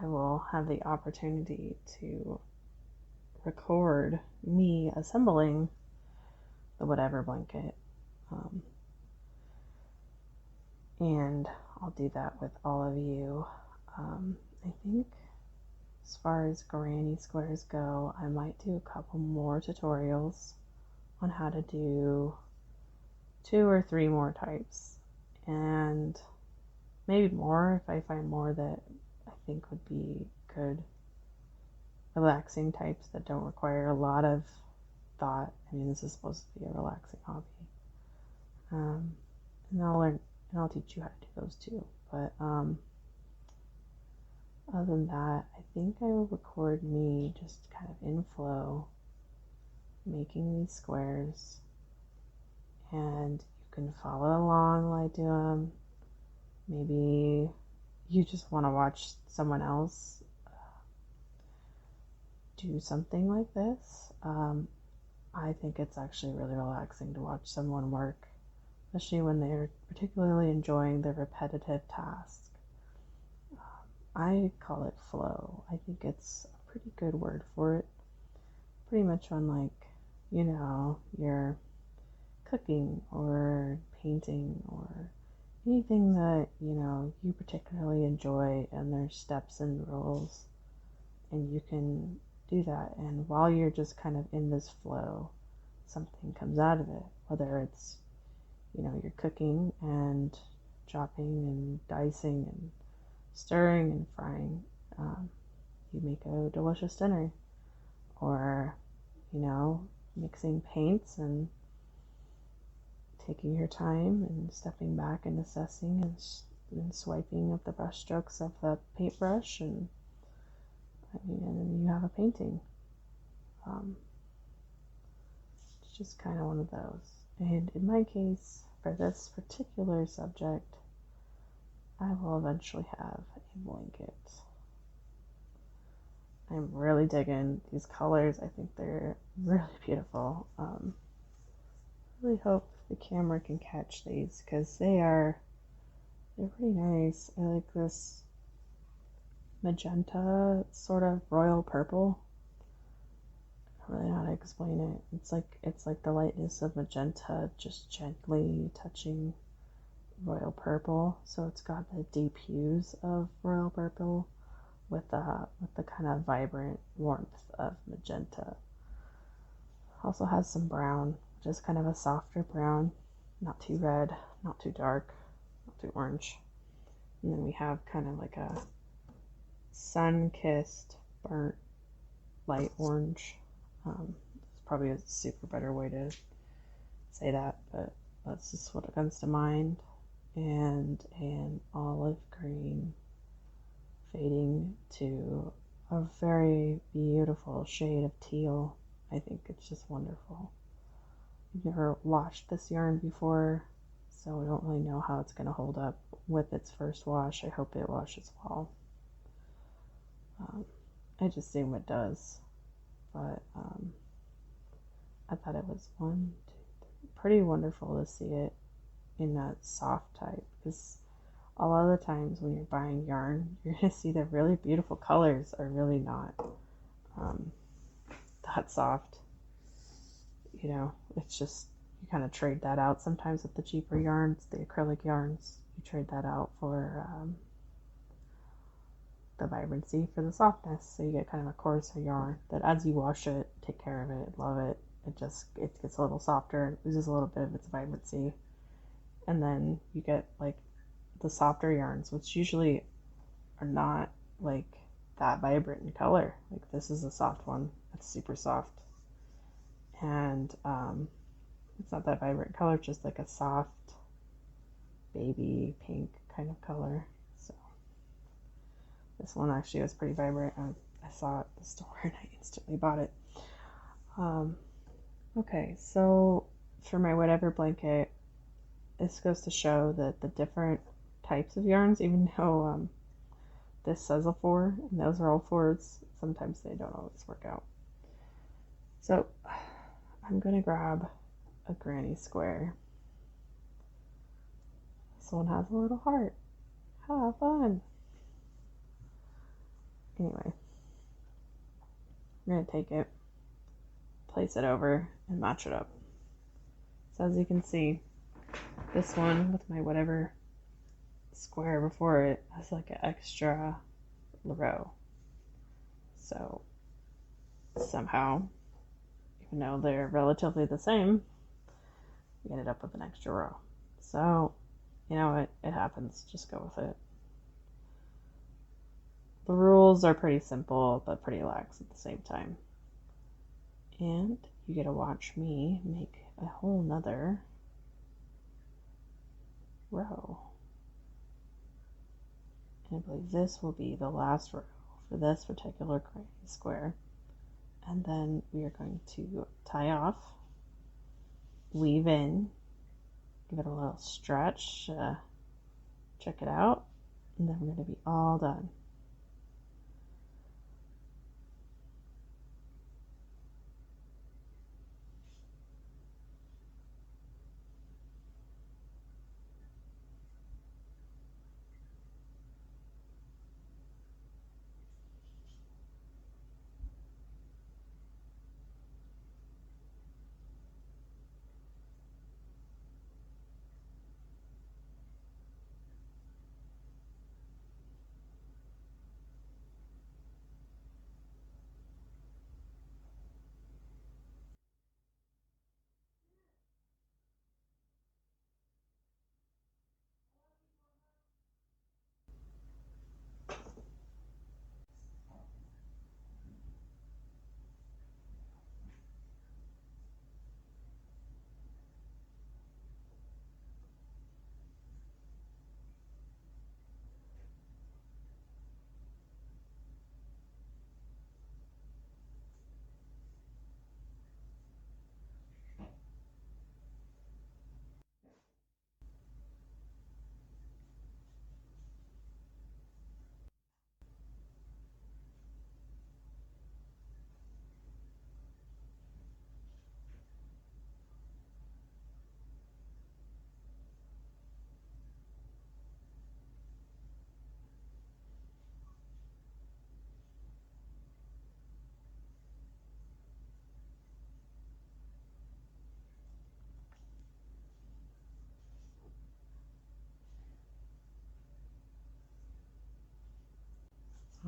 I will have the opportunity to record me assembling the whatever blanket, and I'll do that with all of you. I think as far as granny squares go, I might do a couple more tutorials on how to do 2 or 3 more types, and maybe more if I find more that I think would be good relaxing types that don't require a lot of thought. I mean, this is supposed to be a relaxing hobby. And I'll teach you how to do those too. But other than that, I think I will record me just kind of in flow, making these squares, and you can follow along while I do them. Maybe you just want to watch someone else do something like this. I think it's actually really relaxing to watch someone work, especially when they're particularly enjoying the repetitive task. I call it flow. I think it's a pretty good word for it. Pretty much on, like, you're cooking or painting or anything that, you particularly enjoy, and there's steps and rules, and you can do that. And while you're just kind of in this flow, something comes out of it, whether it's, you're cooking and chopping and dicing and stirring and frying. You make a delicious dinner, or, mixing paints and taking your time and stepping back and assessing and swiping of the brush strokes of the paintbrush, and then you have a painting. It's just kind of one of those. And in my case, for this particular subject, I will eventually have a blanket. I'm really digging these colors. I think they're really beautiful. Really hope the camera can catch these, because they're pretty nice. I like this magenta, sort of royal purple. I don't really know how to explain it. It's like the lightness of magenta just gently touching royal purple. So it's got the deep hues of royal purple with the kind of vibrant warmth of magenta. Also has some brown, just kind of a softer brown, not too red, not too dark, not too orange. And then we have kind of like a sun-kissed, burnt, light orange. It's probably a super better way to say that, but that's just what comes to mind. And an olive green fading to a very beautiful shade of teal. I think it's just wonderful. I've never washed this yarn before, so I don't really know how it's going to hold up with its first wash. I hope it washes well. I just assume it does, but I thought it was pretty wonderful to see it in that soft type, because a lot of the times when you're buying yarn, you're going to see the really beautiful colors are really not that soft. It's just, you kind of trade that out sometimes with the cheaper yarns, the acrylic yarns. You trade that out for the vibrancy for the softness. So you get kind of a coarser yarn that as you wash it, take care of it, love it, it gets a little softer, loses a little bit of its vibrancy. And then you get like the softer yarns, which usually are not like that vibrant in color. Like this is a soft one. It's super soft. And it's not that vibrant color, just like a soft baby pink kind of color. So this one actually was pretty vibrant. I saw it at the store and I instantly bought it. Okay, so for my whatever blanket, this goes to show that the different types of yarns, even though this says a 4 and those are all 4s, sometimes they don't always work out. So I'm gonna grab a granny square. This one has a little heart. Have fun. Anyway, I'm gonna take it, place it over, and match it up. So as you can see, this one with my whatever square before it has like an extra row. So somehow, even though they're relatively the same, we ended up with an extra row. So, you know what? It happens. Just go with it. The rules are pretty simple, but pretty lax at the same time. And you get to watch me make a whole nother row. And I believe this will be the last row for this particular granny square. And then we are going to tie off, weave in, give it a little stretch, check it out, and then we're going to be all done.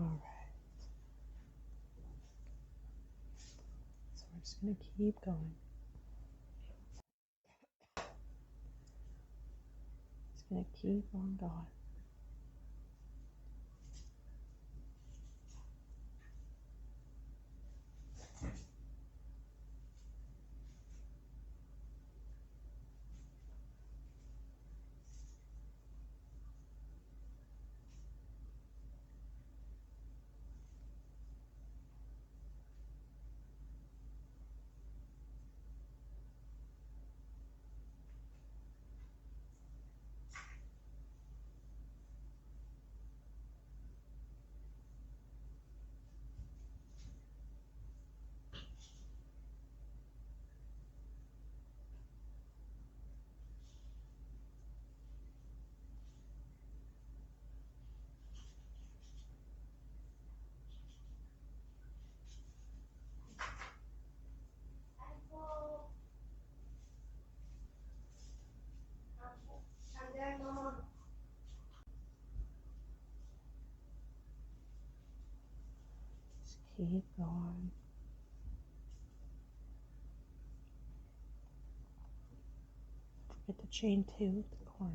All right. So we're just going to keep going. Just going to keep on going. keep going. Don't forget to chain 2 at the corners.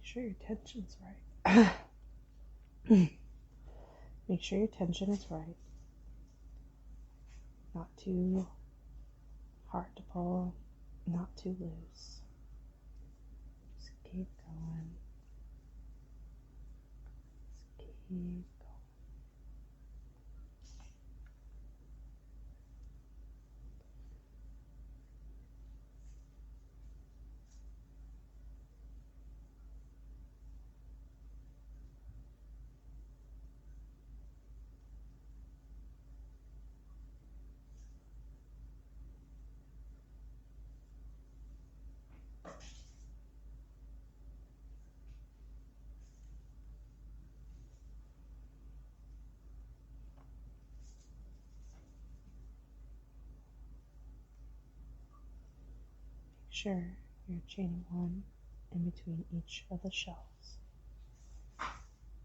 Make sure your tension's right. Make sure your tension is right. Not too hard to pull, not too loose. Just keep going. Just keep going. Make sure you're chaining 1 in between each of the shells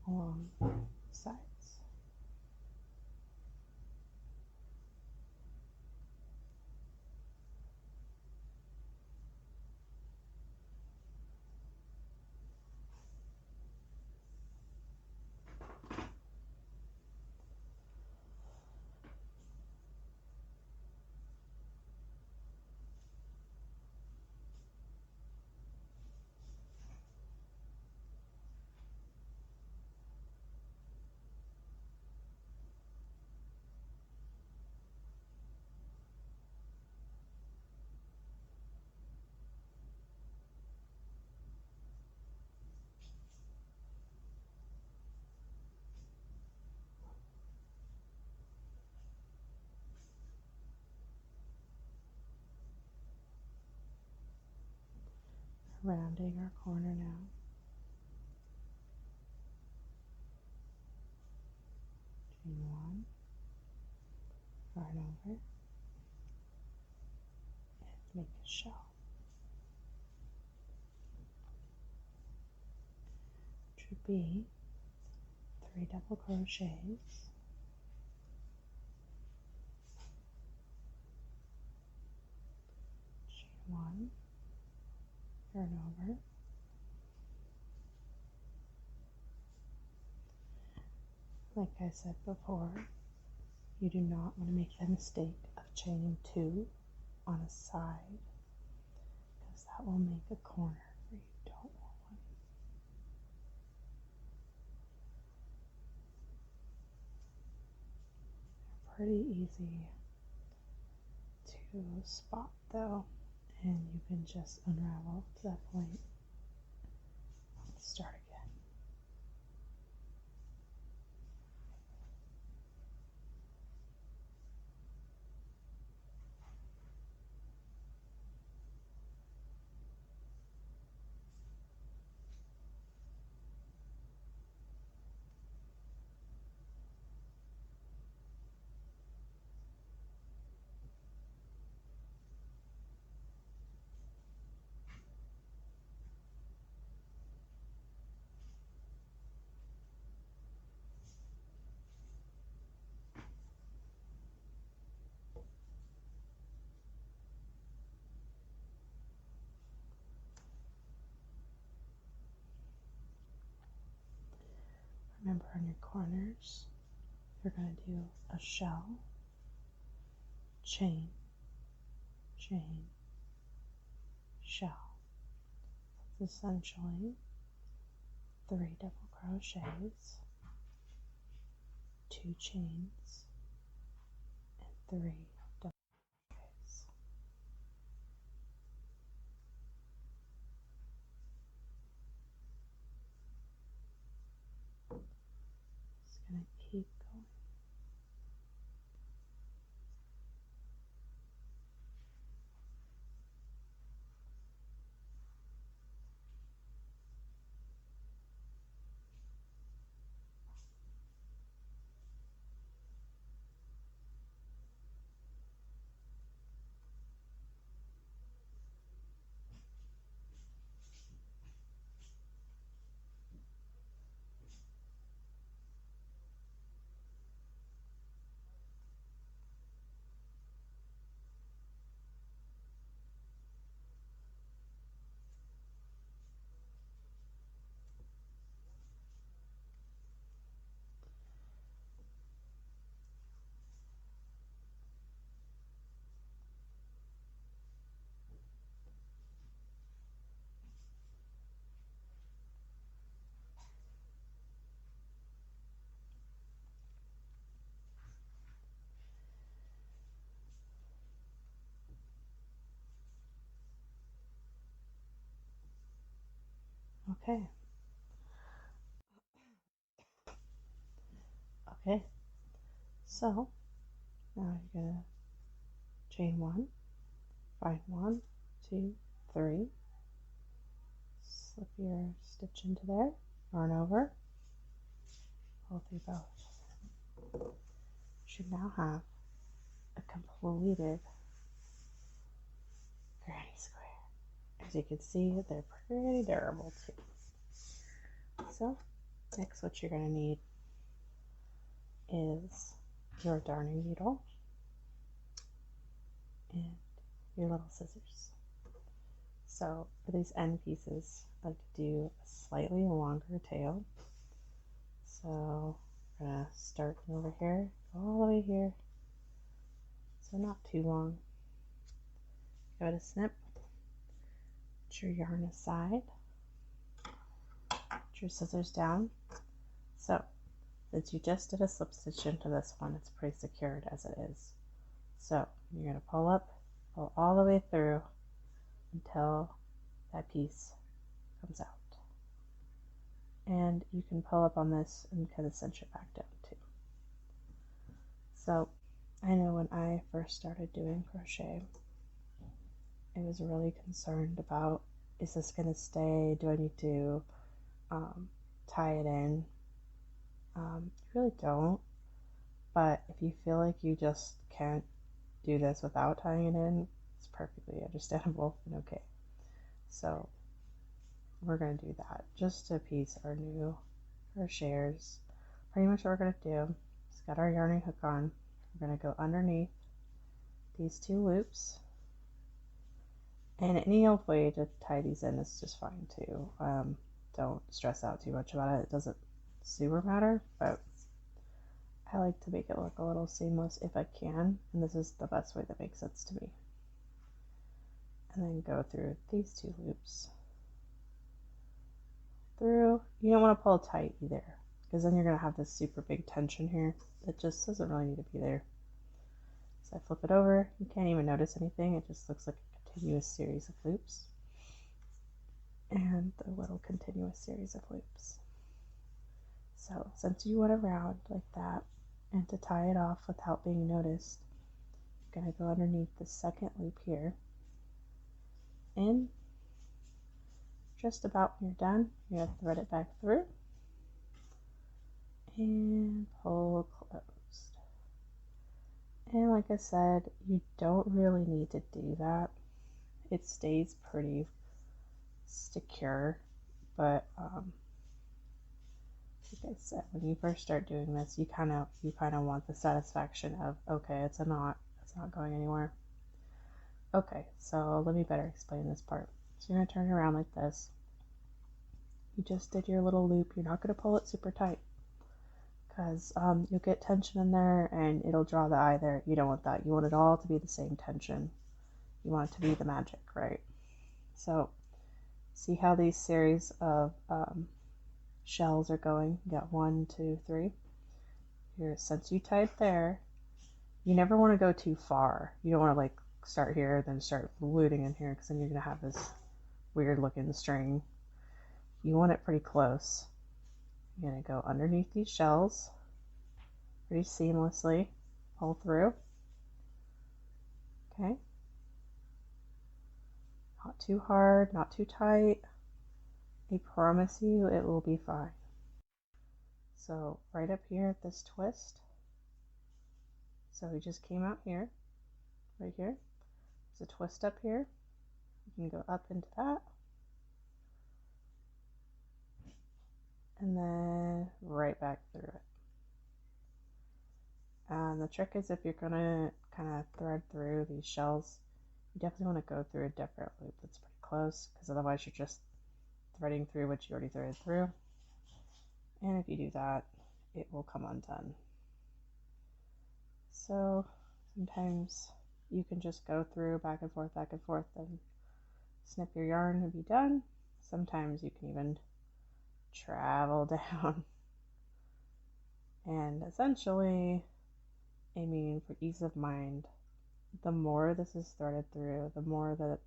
along the sides. Rounding our corner now. Chain 1, yarn over, and make a shell. Which would be 3 double crochets, chain 1, yarn over, like I said before, you do not want to make the mistake of chaining 2 on a side, because that will make a corner where you don't want one. They're pretty easy to spot though, and you can just unravel to that point. Start again. Remember, on your corners, you're going to do a shell, chain, chain, shell. It's essentially 3 double crochets, 2 chains, and 3 double crochets. Okay. Okay. So now you're gonna chain one, find 1, 2, 3, slip your stitch into there, yarn over, pull through both. You should now have a completed granny square. As you can see, they're pretty durable too. So next what you're going to need is your darning needle and your little scissors. So for these end pieces, I like to do a slightly longer tail. So we're going to start over here, go all the way here. So not too long. Give it a snip. Put your yarn aside. Put your scissors down. So since you just did a slip stitch into this one, it's pretty secured as it is. So you're going to pull up, pull all the way through until that piece comes out. And you can pull up on this and kind of cinch it back down too. So I know when I first started doing crochet, I was really concerned about, is this going to stay? Do I need to tie it in? You really don't, but if you feel like you just can't do this without tying it in, it's perfectly understandable and okay. So we're going to do that just to appease our new crocheters. Pretty much what we're going to do is got our yarning hook on. We're going to go underneath these 2 loops, and any old way to tie these in is just fine too. Don't stress out too much about it. It doesn't super matter, but I like to make it look a little seamless if I can, and this is the best way that makes sense to me. And then go through these 2 loops through. You don't want to pull tight either, because then you're going to have this super big tension here. It just doesn't really need to be there. So I flip it over. You can't even notice anything. It just looks like a continuous series of loops, and the little continuous series of loops. So since you went around like that, and to tie it off without being noticed, you're going to go underneath the second loop here, in. Just about when you're done, you're going to thread it back through and pull closed. And like I said, you don't really need to do that. It stays pretty secure, but like I said, when you first start doing this, you kind of want the satisfaction of, okay, it's not going anywhere. Okay, so let me better explain this part. So you're going to turn it around like this. You just did your little loop. You're not going to pull it super tight, because you'll get tension in there and it'll draw the eye there. You don't want that. You want it all to be the same tension. You want it to be the magic, right? So see how these series of shells are going. You got 1, 2, 3. Here, since you tied there, you never want to go too far. You don't want to like start here then start looting in here, because then you're going to have this weird looking string. You want it pretty close. You're going to go underneath these shells pretty seamlessly, pull through. Okay. Not too hard, not too tight. I promise you it will be fine. So right up here at this twist, so we just came out here, right here. There's a twist up here. You can go up into that. And then right back through it. And the trick is, if you're going to kind of thread through these shells, you definitely want to go through a different loop that's pretty close, because otherwise you're just threading through what you already threaded through. And if you do that, it will come undone. So sometimes you can just go through back and forth, and snip your yarn and be done. Sometimes you can even travel down. And essentially, I mean, for ease of mind, the more this is threaded through, the more that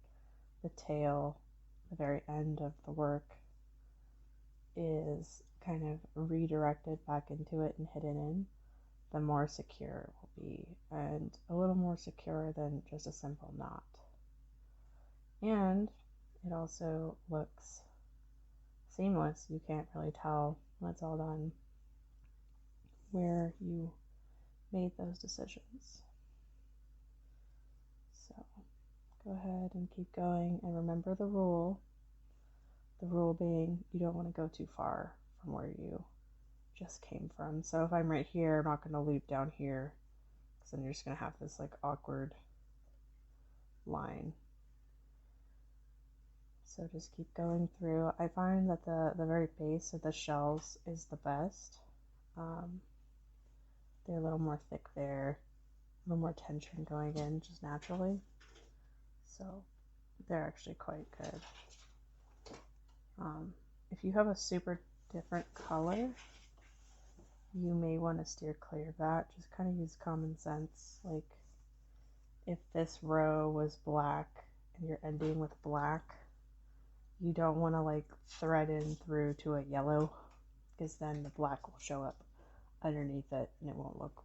the tail, the very end of the work, is kind of redirected back into it and hidden in, the more secure it will be, and a little more secure than just a simple knot. And it also looks seamless. You can't really tell when it's all done where you made those decisions. So go ahead and keep going, and remember the rule. The rule being you don't want to go too far from where you just came from. So if I'm right here, I'm not going to loop down here, because then you're just going to have this like awkward line. So just keep going through. I find that the very base of the shells is the best. They're a little more thick there, a little more tension going in just naturally. So they're actually quite good. If you have a super different color, you may want to steer clear of that. Just kind of use common sense. Like if this row was black and you're ending with black, you don't want to like thread in through to a yellow, because then the black will show up underneath it and it won't look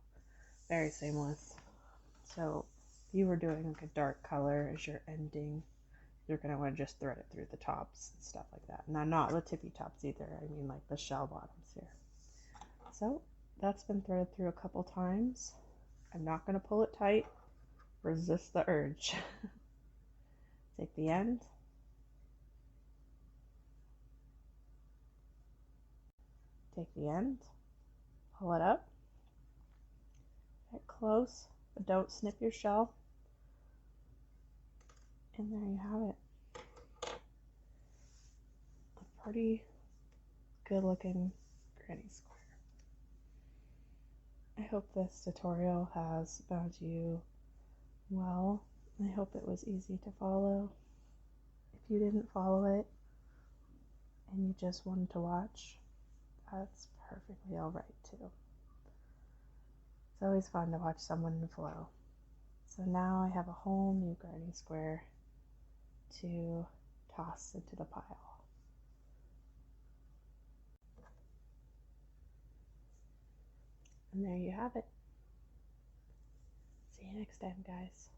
very seamless. So if you were doing like a dark color as your ending, you're going to want to just thread it through the tops and stuff like that. Now, not the tippy tops either. I mean like the shell bottoms here. So that's been threaded through a couple times. I'm not going to pull it tight. Resist the urge. Take the end. Take the end. Pull it up. Get close, but don't snip your shell. And there you have it. A pretty good looking granny square. I hope this tutorial has found you well. I hope it was easy to follow. If you didn't follow it and you just wanted to watch, that's perfectly alright too. It's always fun to watch someone in flow. So now I have a whole new granny square to toss into the pile. And there you have it. See you next time, guys.